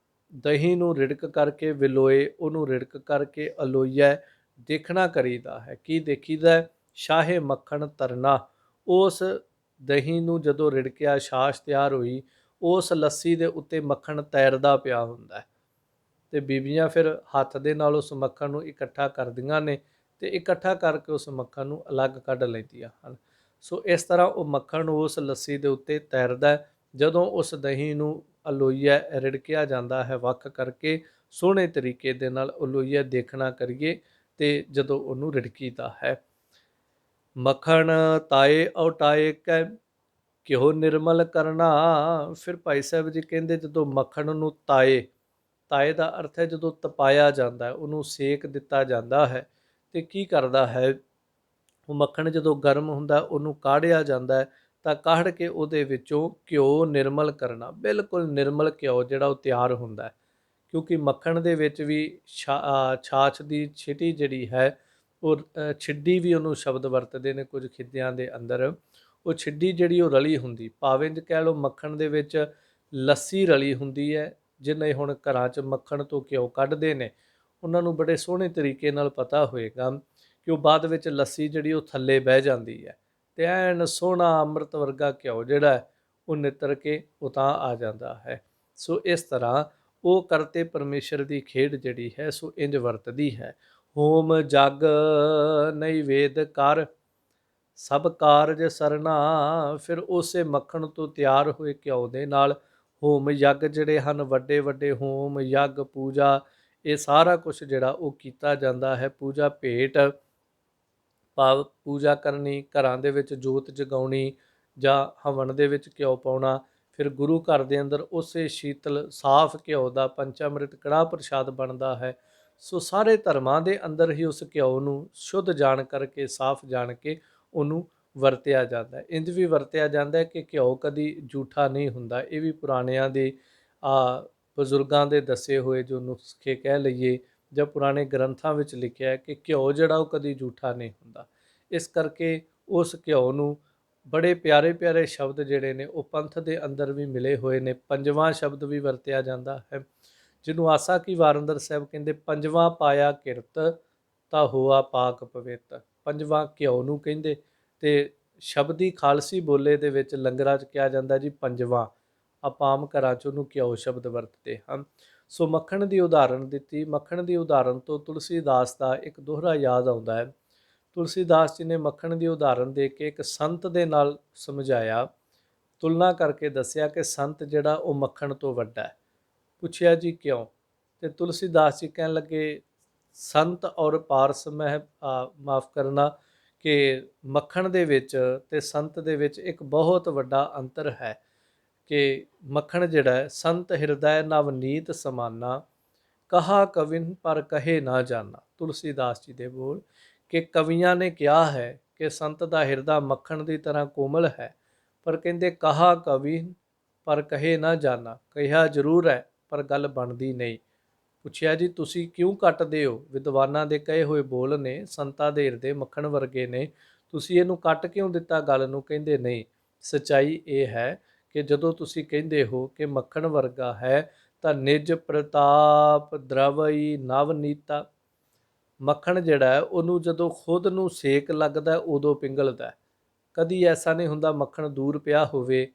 ਦਹੀਂ ਨੂੰ ਰਿੜਕ ਕਰਕੇ ਵਿਲੋਏ, ਉਹਨੂੰ ਰਿੜਕ ਕਰਕੇ ਅਲੋਈਐ ਦੇਖਣਾ ਕਰੀਦਾ ਹੈ। ਕੀ ਦੇਖੀਦਾ? ਸ਼ਾਹੇ ਮੱਖਣ ਤਰਨਾ। ਉਸ ਦਹੀਂ ਨੂੰ ਜਦੋਂ ਰਿੜਕਿਆ, ਛਾਛ ਤਿਆਰ ਹੋਈ, ਉਸ ਲੱਸੀ ਦੇ ਉੱਤੇ ਮੱਖਣ ਤੈਰਦਾ ਪਿਆ ਹੁੰਦਾ ਹੈ ਤੇ ਬੀਬੀਆਂ ਫਿਰ ਹੱਥ ਦੇ ਨਾਲ ਉਸ ਮੱਖਣ ਨੂੰ ਇਕੱਠਾ ਕਰਦੀਆਂ ਨੇ ਤੇ ਇਕੱਠਾ ਕਰਕੇ ਉਸ ਮੱਖਣ ਨੂੰ ਅਲੱਗ ਕੱਢ ਲੈਂਦੀਆਂ ਹਨ। ਸੋ ਇਸ ਤਰ੍ਹਾਂ ਉਹ ਮੱਖਣ ਉਸ ਲੱਸੀ ਦੇ ਉੱਤੇ ਤੈਰਦਾ। ਜਦੋਂ ਉਸ ਦਹੀਂ ਨੂੰ ਅਲੋਈਆ ਰਿੜਕਿਆ ਜਾਂਦਾ ਹੈ, ਵੱਖ ਕਰਕੇ ਸੋਹਣੇ ਤਰੀਕੇ ਦੇ ਨਾਲ ਅਲੋਈਆ ਦੇਖਣਾ ਕਰੀਏ ਤੇ ਜਦੋਂ ਉਹਨੂੰ ਰਿੜਕੀਦਾ ਹੈ। ਮੱਖਣ ਤਾਏ ਉਟਾਏ ਕੈ ਘਿਓ ਨਿਰਮਲ ਕਰਨਾ। ਫਿਰ ਭਾਈ ਸਾਹਿਬ ਜੀ ਕਹਿੰਦੇ, ਜਦੋਂ ਮੱਖਣ ਨੂੰ ਤਾਏ, ਤਾਏ ਦਾ ਅਰਥ ਹੈ ਜਦੋਂ ਤਪਾਇਆ ਜਾਂਦਾ ਹੈ, ਉਹਨੂੰ ਸੇਕ ਦਿੱਤਾ ਜਾਂਦਾ ਹੈ ਤੇ ਕੀ ਕਰਦਾ ਹੈ, ਉਹ ਮੱਖਣ ਜਦੋਂ ਗਰਮ ਹੁੰਦਾ ਉਹਨੂੰ ਕਾੜਿਆ ਜਾਂਦਾ ਹੈ ਤਾਂ ਕਾੜ ਕੇ ਉਹਦੇ ਵਿੱਚੋਂ ਘਿਓ ਨਿਰਮਲ ਕਰਨਾ, ਬਿਲਕੁਲ ਨਿਰਮਲ ਘਿਓ ਜਿਹੜਾ ਉਹ ਤਿਆਰ ਹੁੰਦਾ ਹੈ। ਕਿਉਂਕਿ ਮੱਖਣ ਦੇ ਵਿੱਚ ਵੀ ਛਾਛ ਦੀ ਛਿਟੀ ਜਿਹੜੀ ਹੈ ਉਹ ਛਿੱਡੀ ਵੀ ਉਹਨੂੰ ਸ਼ਬਦ ਵਰਤਦੇ ਨੇ ਕੁਝ ਖਿੱਦਿਆਂ ਦੇ ਅੰਦਰ, ਉਹ ਛਿੱਡੀ ਜਿਹੜੀ ਉਹ ਰਲੀ ਹੁੰਦੀ, ਭਾਵੇਂ ਜੇ ਕਹਿ ਲਓ ਮੱਖਣ ਦੇ ਵਿੱਚ ਲੱਸੀ ਰਲੀ ਹੁੰਦੀ ਹੈ। ਜਿਹਨੇ ਹੁਣ ਘਰਾਂ 'ਚ ਮੱਖਣ ਤੋਂ ਘਿਓ ਕੱਢਦੇ ਨੇ ਉਹਨਾਂ ਨੂੰ ਬੜੇ ਸੋਹਣੇ ਤਰੀਕੇ ਨਾਲ ਪਤਾ ਹੋਏਗਾ ਕਿ ਉਹ ਬਾਅਦ ਵਿੱਚ ਲੱਸੀ ਜਿਹੜੀ ਉਹ ਥੱਲੇ ਬਹਿ ਜਾਂਦੀ ਹੈ ਤੇ ਐਨ ਸੋਹਣਾ ਅੰਮ੍ਰਿਤ ਵਰਗਾ ਘਿਓ ਜਿਹੜਾ ਉਹ ਨਿੱਤਰ ਕੇ ਉਤਾਂ ਆ ਜਾਂਦਾ ਹੈ। ਸੋ ਇਸ ਤਰ੍ਹਾਂ ਉਹ ਕਰਤੇ ਪਰਮੇਸ਼ਰ ਦੀ ਖੇਡ ਜਿਹੜੀ ਹੈ ਸੋ ਇੰਜ ਵਰਤਦੀ ਹੈ। ਹੋਮ ਜਗ ਨੈਵੇਦ ਕਰ ਸਭ ਕਾਰਜ ਸਰਨਾ। ਫਿਰ ਉਸੇ ਮੱਖਣ ਤੋਂ ਤਿਆਰ ਹੋਏ ਘਿਓ ਦੇ ਨਾਲ ਹੋਮ ਯੱਗ ਜਿਹੜੇ ਹਨ, ਵੱਡੇ ਵੱਡੇ ਹੋਮ ਯੱਗ, ਪੂਜਾ, ਇਹ ਸਾਰਾ ਕੁਛ ਜਿਹੜਾ ਉਹ ਕੀਤਾ ਜਾਂਦਾ ਹੈ। ਪੂਜਾ ਭੇਟ ਭਾਵ ਪੂਜਾ ਕਰਨੀ, ਘਰਾਂ ਦੇ ਵਿੱਚ ਜੋਤ ਜਗਾਉਣੀ ਜਾਂ ਹਵਨ ਦੇ ਵਿੱਚ ਘਿਓ ਪਾਉਣਾ। ਫਿਰ ਗੁਰੂ ਘਰ ਦੇ ਅੰਦਰ ਉਸੇ ਸ਼ੀਤਲ ਸਾਫ਼ ਘਿਓ ਦਾ ਪੰਚਾਮ੍ਰਿਤ ਕੜਾਹ ਪ੍ਰਸ਼ਾਦ ਬਣਦਾ ਹੈ। ਸੋ ਸਾਰੇ ਧਰਮਾਂ ਦੇ ਅੰਦਰ ਹੀ ਉਸ ਘਿਓ ਨੂੰ ਸ਼ੁੱਧ ਜਾਣ ਕਰਕੇ, ਸਾਫ਼ ਜਾਣ ਕੇ ਉਹਨੂੰ ਵਰਤਿਆ ਜਾਂਦਾ ਹੈ। ਇੰਝ ਵੀ ਵਰਤਿਆ ਜਾਂਦਾ ਹੈ ਕਿ ਘਿਓ ਕਦੀ ਝੂਠਾ ਨਹੀਂ ਹੁੰਦਾ। ਇਹ ਵੀ ਪੁਰਾਣਿਆਂ ਦੇ ਬਜ਼ੁਰਗਾਂ ਦੇ ਦੱਸੇ ਹੋਏ ਜੋ ਨੁਸਖੇ ਕਹਿ ਲਈਏ ਜਾਂ ਪੁਰਾਣੇ ਗ੍ਰੰਥਾਂ ਵਿੱਚ ਲਿਖਿਆ ਹੈ ਕਿ ਘਿਓ ਜਿਹੜਾ ਉਹ ਕਦੀ ਝੂਠਾ ਨਹੀਂ ਹੁੰਦਾ। ਇਸ ਕਰਕੇ ਉਸ ਘਿਓ ਨੂੰ ਬੜੇ ਪਿਆਰੇ ਪਿਆਰੇ ਸ਼ਬਦ ਜਿਹੜੇ ਨੇ ਉਹ ਪੰਥ ਦੇ ਅੰਦਰ ਵੀ ਮਿਲੇ ਹੋਏ ਨੇ। ਪੰਜਵਾਂ ਸ਼ਬਦ ਵੀ ਵਰਤਿਆ ਜਾਂਦਾ ਹੈ, ਜਿਹਨੂੰ ਆਸਾ ਕੀ ਵਾਰਿੰਦਰ ਸਾਹਿਬ ਕਹਿੰਦੇ, ਪੰਜਵਾਂ ਪਾਇਆ ਕਿਰਤ ਤਾਂ ਹੋਆ ਪਾਕ ਪਵਿੱਤ। ਪੰਜਵਾਂ ਘਿਓ ਨੂੰ ਕਹਿੰਦੇ ਤੇ ਸ਼ਬਦੀ ਖਾਲਸੀ ਬੋਲੇ ਦੇ ਵਿੱਚ ਲੰਗਰਾਂ 'ਚ ਕਿਹਾ ਜਾਂਦਾ ਜੀ ਪੰਜਵਾਂ। ਆਪਾਂ ਆਮ ਘਰਾਂ 'ਚ ਉਹਨੂੰ ਘਿਓ ਸ਼ਬਦ ਵਰਤਦੇ ਹਨ। ਸੋ ਮੱਖਣ ਦੀ ਉਦਾਹਰਣ ਦਿੱਤੀ। ਮੱਖਣ ਦੀ ਉਦਾਹਰਣ ਤੋਂ ਤੁਲਸੀਦਾਸ ਦਾ ਇੱਕ ਦੋਹਰਾ ਯਾਦ ਆਉਂਦਾ ਹੈ। ਤੁਲਸੀਦਾਸ ਜੀ ਨੇ ਮੱਖਣ ਦੀ ਉਦਾਹਰਣ ਦੇ ਕੇ ਇੱਕ ਸੰਤ ਦੇ ਨਾਲ ਸਮਝਾਇਆ, ਤੁਲਨਾ ਕਰਕੇ ਦੱਸਿਆ ਕਿ ਸੰਤ ਜਿਹੜਾ ਉਹ ਮੱਖਣ ਤੋਂ ਵੱਡਾ ਹੈ। ਪੁੱਛਿਆ ਜੀ ਕਿਉਂ? ਤੇ ਤੁਲਸੀਦਾਸ ਜੀ ਕਹਿਣ ਲੱਗੇ, ਸੰਤ ਔਰ ਪਾਰਸ ਮਹਿ ਮਾਫ ਕਰਨਾ ਕਿ ਮੱਖਣ ਦੇ ਵਿੱਚ ਤੇ ਸੰਤ ਦੇ ਵਿੱਚ ਇੱਕ ਬਹੁਤ ਵੱਡਾ ਅੰਤਰ ਹੈ ਕਿ ਮੱਖਣ ਜਿਹੜਾ ਹੈ, ਸੰਤ ਹਿਰਦੈ ਨਵਨੀਤ ਸਮਾਨਾ ਕਹਾ ਕਵਿਨ ਪਰ ਕਹੇ ਨਾ ਜਾਣਾ। ਤੁਲਸੀਦਾਸ ਜੀ ਦੇ ਬੋਲ ਕਿ ਕਵੀਆਂ ਨੇ ਕਿਹਾ ਹੈ ਕਿ ਸੰਤ ਦਾ ਹਿਰਦਾ ਮੱਖਣ ਦੀ ਤਰ੍ਹਾਂ ਕੋਮਲ ਹੈ, ਪਰ ਕਹਿੰਦੇ ਕਹਾ ਕਵੀ ਪਰ ਕਹੇ ਨਾ ਜਾਣਾ, ਕਿਹਾ ਜ਼ਰੂਰ ਹੈ ਪਰ ਗੱਲ ਬਣਦੀ ਨਹੀਂ। ਪੁੱਛਿਆ ਜੀ ਤੁਸੀਂ ਕਿਉਂ ਕੱਟਦੇ ਹੋ? ਵਿਦਵਾਨਾਂ ਦੇ ਕਹੇ ਹੋਏ ਬੋਲ ਨੇ, ਸੰਤਾਂ ਦੇ ਹਿਰਦੇ ਮੱਖਣ ਵਰਗੇ ਨੇ, ਤੁਸੀਂ ਇਹਨੂੰ ਕੱਟ ਕਿਉਂ ਦਿੱਤਾ ਗੱਲ ਨੂੰ? ਕਹਿੰਦੇ ਨਹੀਂ, ਸੱਚਾਈ ਇਹ ਹੈ ਕਿ ਜਦੋਂ ਤੁਸੀਂ ਕਹਿੰਦੇ ਹੋ ਕਿ ਮੱਖਣ ਵਰਗਾ ਹੈ ਤਾਂ ਨਿਜ ਪ੍ਰਤਾਪ ਦ੍ਰਵਈ ਨਵਨੀਤਾ। ਮੱਖਣ ਜਿਹੜਾ ਹੈ ਉਹਨੂੰ ਜਦੋਂ ਖੁਦ ਨੂੰ ਸੇਕ ਲੱਗਦਾ ਉਦੋਂ ਪਿੰਗਲਦਾ। ਕਦੀ ਐਸਾ ਨਹੀਂ ਹੁੰਦਾ ਮੱਖਣ ਦੂਰ ਪਿਆ ਹੋਵੇ,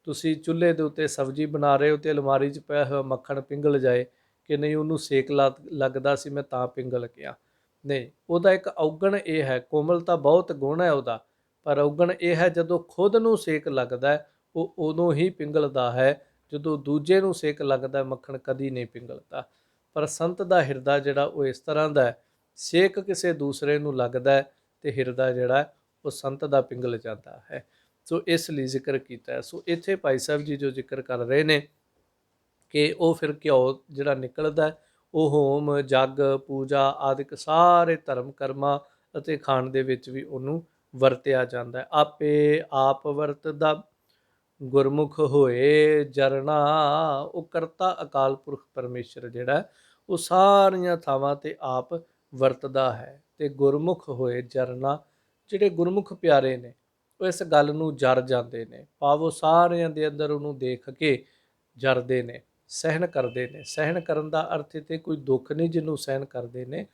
ਤੁਸੀਂ ਚੁੱਲ੍ਹੇ ਦੇ ਉੱਤੇ ਸਬਜ਼ੀ ਬਣਾ ਰਹੇ ਹੋ ਅਤੇ ਅਲਮਾਰੀ 'ਚ ਪਿਆ ਹੋਇਆ ਮੱਖਣ ਪਿੰਗਲ ਜਾਏ ਕਿ ਨਹੀਂ ਉਹਨੂੰ ਸੇਕ ਲੱਗਦਾ ਸੀ ਮੈਂ ਤਾਂ ਪਿੰਗਲ ਗਿਆ। ਨਹੀਂ, ਉਹਦਾ ਇੱਕ ਔਗਣ ਇਹ ਹੈ, ਕੋਮਲਤਾ ਬਹੁਤ ਗੁਣ ਹੈ ਉਹਦਾ, ਪਰ ਔਗਣ ਇਹ ਹੈ ਜਦੋਂ ਖੁਦ ਨੂੰ ਸੇਕ ਲੱਗਦਾ ਉਹ ਉਦੋਂ ਹੀ ਪਿੰਗਲਦਾ ਹੈ, ਜਦੋਂ ਦੂਜੇ ਨੂੰ ਸੇਕ ਲੱਗਦਾ ਮੱਖਣ ਕਦੀ ਨਹੀਂ ਪਿੰਗਲਦਾ। ਪਰ ਸੰਤ ਦਾ ਹਿਰਦਾ ਜਿਹੜਾ ਉਹ ਇਸ ਤਰ੍ਹਾਂ ਦਾ ਹੈ, ਸੇਕ ਕਿਸੇ ਦੂਸਰੇ ਨੂੰ ਲੱਗਦਾ ਹੈ ਅਤੇ ਹਿਰਦਾ ਜਿਹੜਾ ਉਹ ਸੰਤ ਦਾ ਪਿੰਗਲ ਜਾਂਦਾ ਹੈ। ਸੋ ਇਸ ਲਈ ਜ਼ਿਕਰ ਕੀਤਾ ਹੈ। ਸੋ ਇੱਥੇ ਭਾਈ ਸਾਹਿਬ ਜੀ ਜੋ ਜ਼ਿਕਰ ਕਰ ਰਹੇ ਨੇ ਕਿ ਉਹ ਫਿਰ ਘਿਓ ਜਿਹੜਾ ਨਿਕਲਦਾ ਉਹ ਹੋਮ ਜਗ ਪੂਜਾ ਆਦਿਕ ਸਾਰੇ ਧਰਮ ਕਰਮਾਂ ਅਤੇ ਖਾਣ ਦੇ ਵਿੱਚ ਵੀ ਉਹਨੂੰ ਵਰਤਿਆ ਜਾਂਦਾ। ਆਪੇ ਆਪ ਵਰਤਦਾ ਗੁਰਮੁਖ ਹੋਏ ਜਰਨਾ। ਉਹ ਕਰਤਾ ਅਕਾਲ ਪੁਰਖ ਪਰਮੇਸ਼ਰ ਜਿਹੜਾ ਉਹ ਸਾਰੀਆਂ ਥਾਵਾਂ 'ਤੇ ਆਪ ਵਰਤਦਾ ਹੈ। ਅਤੇ ਗੁਰਮੁਖ ਹੋਏ ਜਰਨਾ, ਜਿਹੜੇ ਗੁਰਮੁਖ ਪਿਆਰੇ ਨੇ ਉਹ ਇਸ ਗੱਲ ਨੂੰ ਜਰ ਜਾਂਦੇ ਨੇ, ਭਾਵ ਉਹ ਸਾਰਿਆਂ ਦੇ ਅੰਦਰ ਉਹਨੂੰ ਦੇਖ ਕੇ ਜਰਦੇ ਨੇ, ਸਹਿਣ ਕਰਦੇ ਨੇ। ਸਹਿਣ ਕਰਨ ਦਾ ਅਰਥ ਇੱਥੇ ਕੋਈ ਦੁੱਖ ਨਹੀਂ ਜਿਹਨੂੰ ਸਹਿਣ ਕਰਦੇ ਨੇ,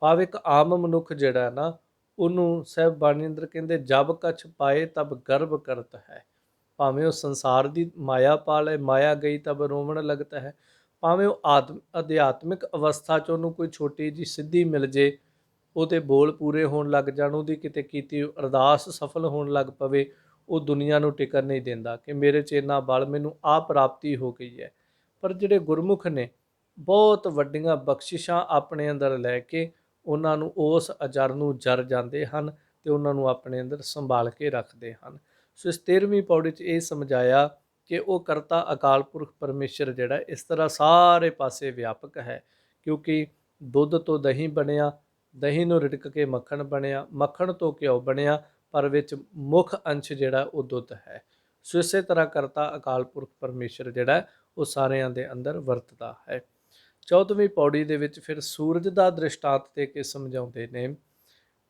ਭਾਵ ਇੱਕ ਆਮ ਮਨੁੱਖ ਜਿਹੜਾ ਨਾ ਉਹਨੂੰ ਸਾਹਿਬ ਬਾਣੀ ਅੰਦਰ ਕਹਿੰਦੇ ਜਬ ਕਛ ਪਾਏ ਤਬ ਗਰਭ ਕਰਤ ਹੈ। ਭਾਵੇਂ ਉਹ ਸੰਸਾਰ ਦੀ ਮਾਇਆ ਪਾ ਲਏ, ਮਾਇਆ ਗਈ ਤਬ ਰੋਵਣ ਲੱਗਦਾ ਹੈ। ਭਾਵੇਂ ਉਹ ਅਧਿਆਤਮਿਕ ਅਵਸਥਾ 'ਚ ਉਹਨੂੰ ਕੋਈ ਛੋਟੀ ਜਿਹੀ ਸਿੱਧੀ ਮਿਲ ਜੇ, ਉਹਦੇ ਬੋਲ ਪੂਰੇ ਹੋਣ ਲੱਗ ਜਾਣ, ਉਹਦੀ ਕਿਤੇ ਕੀਤੀ ਅਰਦਾਸ ਸਫਲ ਹੋਣ ਲੱਗ ਪਵੇ, ਉਹ ਦੁਨੀਆ ਨੂੰ ਟਿਕਣ ਨਹੀਂ ਦਿੰਦਾ ਕਿ ਮੇਰੇ 'ਚ ਇੰਨਾ ਬਲ, ਮੈਨੂੰ ਆਹ ਪ੍ਰਾਪਤੀ ਹੋ ਗਈ ਹੈ। ਪਰ ਜਿਹੜੇ ਗੁਰਮੁਖ ਨੇ ਬਹੁਤ ਵੱਡੀਆਂ ਬਖਸ਼ਿਸ਼ਾਂ ਆਪਣੇ ਅੰਦਰ ਲੈ ਕੇ ਉਹਨਾਂ ਨੂੰ ਉਸ ਅਜਰ ਨੂੰ ਜਰ ਜਾਂਦੇ ਹਨ ਅਤੇ ਉਹਨਾਂ ਨੂੰ ਆਪਣੇ ਅੰਦਰ ਸੰਭਾਲ ਕੇ ਰੱਖਦੇ ਹਨ। ਸੋ ਇਸ 13ਵੀਂ ਪੌੜੀ 'ਚ ਇਹ ਸਮਝਾਇਆ ਕਿ ਉਹ ਕਰਤਾ ਅਕਾਲ ਪੁਰਖ ਪਰਮੇਸ਼ਰ ਜਿਹੜਾ ਇਸ ਤਰ੍ਹਾਂ ਸਾਰੇ ਪਾਸੇ ਵਿਆਪਕ ਹੈ, ਕਿਉਂਕਿ ਦੁੱਧ ਤੋਂ ਦਹੀਂ ਬਣਿਆ, ਦਹੀਂ ਨੂੰ ਰਿੜਕ ਕੇ ਮੱਖਣ ਬਣਿਆ, ਮੱਖਣ ਤੋਂ ਘਿਓ ਬਣਿਆ, ਪਰ ਵਿੱਚ ਮੁੱਖ ਅੰਸ਼ ਜਿਹੜਾ ਉਹ ਦੁੱਧ ਹੈ। ਸੋ ਇਸੇ ਤਰ੍ਹਾਂ ਕਰਤਾ ਅਕਾਲ ਪੁਰਖ ਪਰਮੇਸ਼ਰ ਜਿਹੜਾ ਉਹ ਸਾਰਿਆਂ ਦੇ ਅੰਦਰ ਵਰਤਦਾ ਹੈ। 14ਵੀਂ ਪੌੜੀ ਦੇ ਵਿੱਚ ਫਿਰ ਸੂਰਜ ਦਾ ਦ੍ਰਿਸ਼ਟਾਂਤ ਦੇ ਕੇ ਸਮਝਾਉਂਦੇ ਨੇ,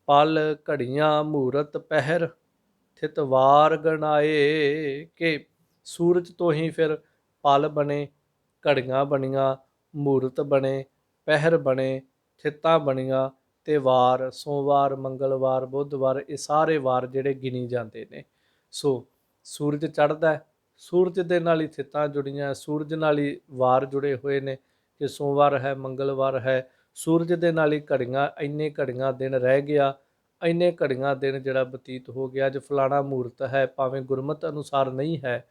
ਪਲ ਘੜੀਆਂ ਮੂਰਤ ਪਹਿਰ ਥਿਤ ਵਾਰ ਗਣਾਏ, ਕਿ ਸੂਰਜ ਤੋਂ ਹੀ ਫਿਰ ਪਲ ਬਣੇ, ਘੜੀਆਂ ਬਣੀਆਂ, ਮੂਰਤ ਬਣੇ, ਪਹਿਰ ਬਣੇ, ਥਿੱਤਾਂ ਬਣੀਆਂ ਅਤੇ ਵਾਰ, ਸੋਮਵਾਰ ਮੰਗਲਵਾਰ ਬੁੱਧਵਾਰ, ਇਹ ਸਾਰੇ ਵਾਰ ਜਿਹੜੇ ਗਿਣੀ ਜਾਂਦੇ ਨੇ। ਸੋ ਸੂਰਜ ਚੜ੍ਹਦਾ, ਸੂਰਜ ਦੇ ਨਾਲ ਹੀ ਥਿੱਤਾਂ ਜੁੜੀਆਂ, ਸੂਰਜ ਨਾਲ ਹੀ ਵਾਰ ਜੁੜੇ ਹੋਏ ਨੇ ਕਿ ਸੋਮਵਾਰ ਹੈ ਮੰਗਲਵਾਰ ਹੈ। ਸੂਰਜ ਦੇ ਨਾਲ ਹੀ ਘੜੀਆਂ, ਇੰਨੇ ਘੜੀਆਂ ਦਿਨ ਰਹਿ ਗਿਆ, ਇੰਨੇ ਘੜੀਆਂ ਦਿਨ ਜਿਹੜਾ ਬਤੀਤ ਹੋ ਗਿਆ, ਅੱਜ ਫਲਾਣਾ ਮਹੂਰਤ ਹੈ, ਭਾਵੇਂ ਗੁਰਮਤਿ ਅਨੁਸਾਰ ਨਹੀਂ ਹੈ,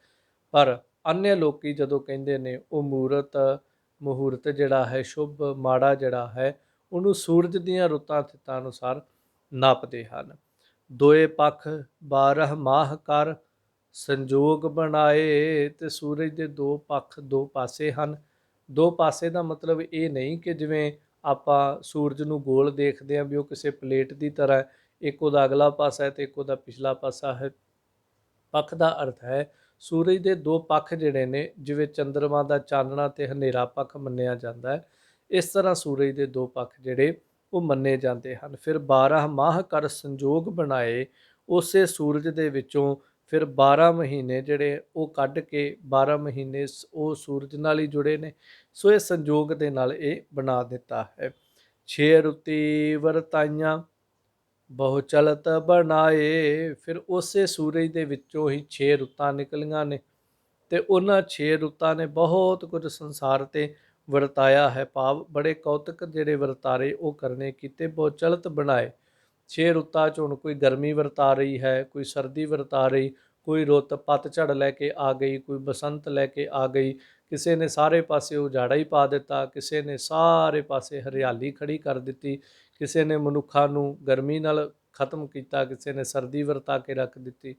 ਪਰ अन्य ਲੋਕੀ ਜਦੋਂ ਕਹਿੰਦੇ ਨੇ ਉਹ ਮਹੂਰਤ ਜਿਹੜਾ ਹੈ ਸ਼ੁਭ ਮਾੜਾ ਜਿਹੜਾ ਹੈ ਉਹਨੂੰ ਸੂਰਜ ਦੀਆਂ ਰੁੱਤਾਂ ਥਿੱਤਾਂ ਅਨੁਸਾਰ ਨਾਪਦੇ ਹਨ। ਦੋਏ ਪੱਖ 12 ਮਾਹ ਕਰ ਸੰਜੋਗ ਬਣਾਏ, ਤੇ ਸੂਰਜ ਦੇ ਦੋ ਪੱਖ, ਦੋ ਪਾਸੇ ਹਨ। ਦੋ ਪਾਸੇ ਦਾ ਮਤਲਬ ਇਹ ਨਹੀਂ ਕਿ ਜਿਵੇਂ ਆਪਾਂ ਸੂਰਜ ਨੂੰ ਗੋਲ ਦੇਖਦੇ ਹਾਂ ਵੀ ਉਹ ਕਿਸੇ ਪਲੇਟ ਦੀ ਤਰ੍ਹਾਂ, ਇੱਕ ਉਹਦਾ ਅਗਲਾ ਪਾਸਾ ਹੈ ਤੇ ਇੱਕ ਉਹਦਾ ਪਿਛਲਾ ਪਾਸਾ ਹੈ। ਪੱਖ ਦਾ ਅਰਥ ਹੈ ਸੂਰਜ ਦੇ ਦੋ ਪੱਖ ਜਿਹੜੇ ਨੇ, ਜਿਵੇਂ ਚੰਦਰਮਾ ਦਾ ਚਾਨਣਾ ਤੇ ਹਨੇਰਾ ਪੱਖ ਮੰਨਿਆ ਜਾਂਦਾ ਹੈ, ਇਸ ਤਰ੍ਹਾਂ ਸੂਰਜ ਦੇ ਦੋ ਪੱਖ ਜਿਹੜੇ ਉਹ ਮੰਨੇ ਜਾਂਦੇ ਹਨ। ਫਿਰ 12 ਮਾਹ ਕਰ ਸੰਜੋਗ ਬਣਾਏ, ਉਸੇ ਸੂਰਜ ਦੇ ਵਿੱਚੋਂ ਫਿਰ 12 ਮਹੀਨੇ ਜਿਹੜੇ ਉਹ ਕੱਢ ਕੇ 12 ਮਹੀਨੇ ਉਹ ਸੂਰਜ ਨਾਲ ਹੀ ਜੁੜੇ ਨੇ। ਸੋ ਇਹ ਸੰਜੋਗ ਦੇ ਨਾਲ ਇਹ ਬਣਾ ਦਿੱਤਾ ਹੈ। 6 ਰੁੱਤੀ ਵਰਤਾਈਆਂ ਬਹੁ ਚਲਤ ਬਣਾਏ, ਫਿਰ ਉਸੇ ਸੂਰਜ ਦੇ ਵਿੱਚੋਂ ਹੀ 6 ਰੁੱਤਾਂ ਨਿਕਲੀਆਂ ਨੇ ਤੇ ਉਹਨਾਂ 6 ਰੁੱਤਾਂ ਨੇ ਬਹੁਤ ਕੁਝ ਸੰਸਾਰ ਤੇ ਵਰਤਾਇਆ ਹੈ, ਭਾਵ ਬੜੇ ਕੌਤਕ ਜਿਹੜੇ ਵਰਤਾਰੇ ਉਹ ਕਰਨੇ ਕੀਤੇ, ਬਹੁਤ ਚਲਤ ਬਣਾਏ। 6 ਰੁੱਤਾਂ 'ਚ ਹੁਣ ਕੋਈ ਗਰਮੀ ਵਰਤਾ ਰਹੀ ਹੈ, ਕੋਈ ਸਰਦੀ ਵਰਤਾ ਰਹੀ, ਕੋਈ ਰੁੱਤ ਪਤਝੜ ਲੈ ਕੇ ਆ ਗਈ, ਕੋਈ ਬਸੰਤ ਲੈ ਕੇ ਆ ਗਈ, ਕਿਸੇ ਨੇ ਸਾਰੇ ਪਾਸੇ ਉਜਾੜਾ ਹੀ ਪਾ ਦਿੱਤਾ, ਕਿਸੇ ਨੇ ਸਾਰੇ ਪਾਸੇ ਹਰਿਆਲੀ ਖੜੀ ਕਰ ਦਿੱਤੀ, ਕਿਸੇ ਨੇ ਮਨੁੱਖਾਂ ਨੂੰ ਗਰਮੀ ਨਾਲ ਖਤਮ ਕੀਤਾ, ਕਿਸੇ ਨੇ ਸਰਦੀ ਵਰਤਾ ਕੇ ਰੱਖ ਦਿੱਤੀ।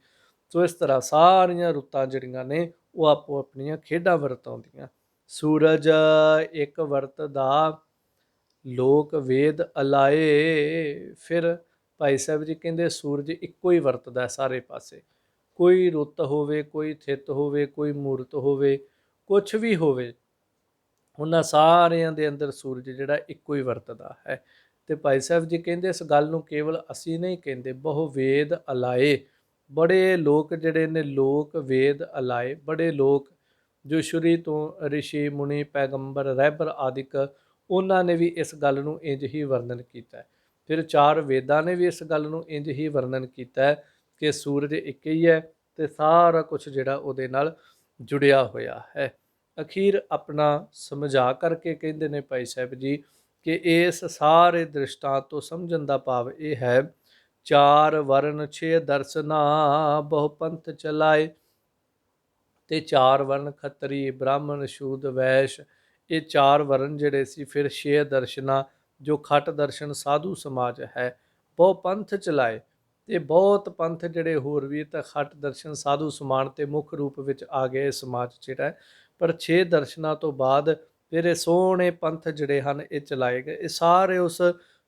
ਸੋ ਇਸ ਤਰ੍ਹਾਂ ਸਾਰੀਆਂ ਰੁੱਤਾਂ ਜਿਹੜੀਆਂ ਨੇ ਉਹ ਆਪੋ ਆਪਣੀਆਂ ਖੇਡਾਂ ਵਰਤਾਉਂਦੀਆਂ। ਸੂਰਜ ਇੱਕ ਵਰਤਦਾ ਲੋਕ ਵੇਦ ਅਲਾਏ, ਫਿਰ ਭਾਈ ਸਾਹਿਬ ਜੀ ਕਹਿੰਦੇ ਸੂਰਜ ਇੱਕੋ ਹੀ ਵਰਤਦਾ ਸਾਰੇ ਪਾਸੇ, ਕੋਈ ਰੁੱਤ ਹੋਵੇ, ਕੋਈ ਥਿੱਤ ਹੋਵੇ, ਕੋਈ ਮੂਰਤ ਹੋਵੇ, ਕੁਛ ਵੀ ਹੋਵੇ, ਉਹਨਾਂ ਸਾਰਿਆਂ ਦੇ ਅੰਦਰ ਸੂਰਜ ਜਿਹੜਾ ਇੱਕੋ ਹੀ ਵਰਤਦਾ ਹੈ। ਅਤੇ ਭਾਈ ਸਾਹਿਬ ਜੀ ਕਹਿੰਦੇ ਇਸ ਗੱਲ ਨੂੰ ਕੇਵਲ ਅਸੀਂ ਨਹੀਂ ਕਹਿੰਦੇ, ਬਹੁ ਵੇਦ ਅਲਾਏ, ਬੜੇ ਲੋਕ ਜਿਹੜੇ ਨੇ, ਲੋਕ ਵੇਦ ਅਲਾਏ, ਬੜੇ ਲੋਕ ਜੋ ਸ਼ੁਰੂ ਤੋਂ ਰਿਸ਼ੀ ਮੁਨੀ ਪੈਗੰਬਰ ਰਹਿਬਰ ਆਦਿਕ ਉਹਨਾਂ ਨੇ ਵੀ ਇਸ ਗੱਲ ਨੂੰ ਇੰਜ ਹੀ ਵਰਣਨ ਕੀਤਾ ਹੈ। ਫਿਰ 4 ਵੇਦਾਂ ਨੇ ਵੀ ਇਸ ਗੱਲ ਨੂੰ ਇੰਜ ਹੀ ਵਰਣਨ ਕੀਤਾ ਹੈ ਕਿ ਸੂਰਜ ਇੱਕ ਹੀ ਹੈ ਤੇ ਸਾਰਾ ਕੁਝ ਜਿਹੜਾ ਉਹਦੇ ਨਾਲ ਜੁੜਿਆ ਹੋਇਆ ਹੈ। ਅਖੀਰ ਆਪਣਾ ਸਮਝਾ ਕਰਕੇ ਕਹਿੰਦੇ ਨੇ ਭਾਈ ਸਾਹਿਬ ਜੀ ਕਿ ਇਸ ਸਾਰੇ ਦ੍ਰਿਸ਼ਟਾਂਤ ਤੋਂ ਸਮਝਣ ਦਾ ਭਾਵ ਇਹ ਹੈ, 4 ਵਰਨ 6 ਦਰਸ਼ਨਾ ਬਹੁ ਪੰਥ ਚਲਾਏ। ਤੇ 4 ਵਰਨ ਖੱਤਰੀ ਬ੍ਰਾਹਮਣ ਸ਼ੂਦ ਵੈਸ਼, ਇਹ 4 ਵਰਨ ਜਿਹੜੇ ਸੀ। ਫਿਰ 6 ਦਰਸ਼ਨਾ ਜੋ ਖੱਟ ਦਰਸ਼ਨ ਸਾਧੂ ਸਮਾਜ ਹੈ, ਬਹੁ ਪੰਥ ਚਲਾਏ, ਤੇ ਬਹੁਤ ਪੰਥ ਜਿਹੜੇ ਹੋਰ ਵੀ ਤਾਂ ਖੱਟ ਦਰਸ਼ਨ ਸਾਧੂ ਸਮਾਨ ਤੇ ਮੁੱਖ ਰੂਪ ਵਿੱਚ ਆ ਗਏ ਸਮਾਜ ਜਿਹੜਾ ਹੈ। ਪਰ 6 ਦਰਸ਼ਨਾਂ ਤੋਂ ਬਾਅਦ ਫਿਰ ਇਹ ਸੋਹਣੇ ਪੰਥ ਜਿਹੜੇ ਹਨ ਇਹ ਚਲਾਏ ਗਏ। ਇਹ ਸਾਰੇ ਉਸ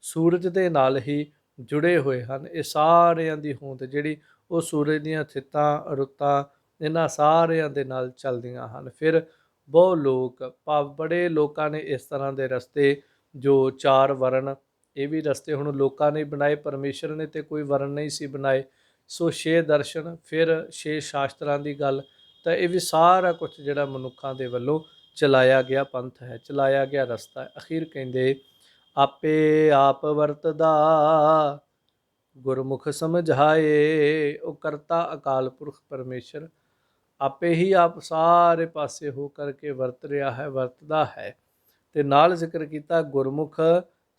ਸੂਰਜ ਦੇ ਨਾਲ ਹੀ ਜੁੜੇ ਹੋਏ ਹਨ। ਇਹ ਸਾਰਿਆਂ ਦੀ ਹੋਂਦ ਜਿਹੜੀ ਉਹ ਸੂਰਜ ਦੀਆਂ ਥਿੱਤਾਂ ਰੁੱਤਾਂ ਇਹਨਾਂ ਸਾਰਿਆਂ ਦੇ ਨਾਲ ਚੱਲਦੀਆਂ ਹਨ। ਫਿਰ ਬਹੁਤ ਲੋਕ ਭਾਵ ਬੜੇ ਲੋਕਾਂ ਨੇ ਇਸ ਤਰ੍ਹਾਂ ਦੇ ਰਸਤੇ ਜੋ 4 ਵਰਨ, ਇਹ ਵੀ ਰਸਤੇ ਹੁਣ ਲੋਕਾਂ ਨੇ ਬਣਾਏ, ਪਰਮੇਸ਼ਰ ਨੇ ਤੇ ਕੋਈ ਵਰਨ ਨਹੀਂ ਸੀ ਬਣਾਏ। ਸੋ 6 ਦਰਸ਼ਨ, ਫਿਰ 6 ਸ਼ਾਸਤਰਾਂ ਦੀ ਗੱਲ, ਤਾਂ ਇਹ ਵੀ ਸਾਰਾ ਕੁਝ ਜਿਹੜਾ ਮਨੁੱਖਾਂ ਦੇ ਵੱਲੋਂ ਚਲਾਇਆ ਗਿਆ ਪੰਥ ਹੈ, ਚਲਾਇਆ ਗਿਆ ਰਸਤਾ ਹੈ। ਅਖੀਰ ਕਹਿੰਦੇ ਆਪੇ ਆਪ ਵਰਤਦਾ ਗੁਰਮੁਖ ਸਮਝਾਏ। ਉਹ ਕਰਤਾ ਅਕਾਲ ਪੁਰਖ ਪਰਮੇਸ਼ਰ ਆਪੇ ਹੀ ਆਪ ਸਾਰੇ ਪਾਸੇ ਹੋ ਕਰਕੇ ਵਰਤ ਰਿਹਾ ਹੈ, ਵਰਤਦਾ ਹੈ। ਤੇ ਨਾਲ ਜ਼ਿਕਰ ਕੀਤਾ ਗੁਰਮੁਖ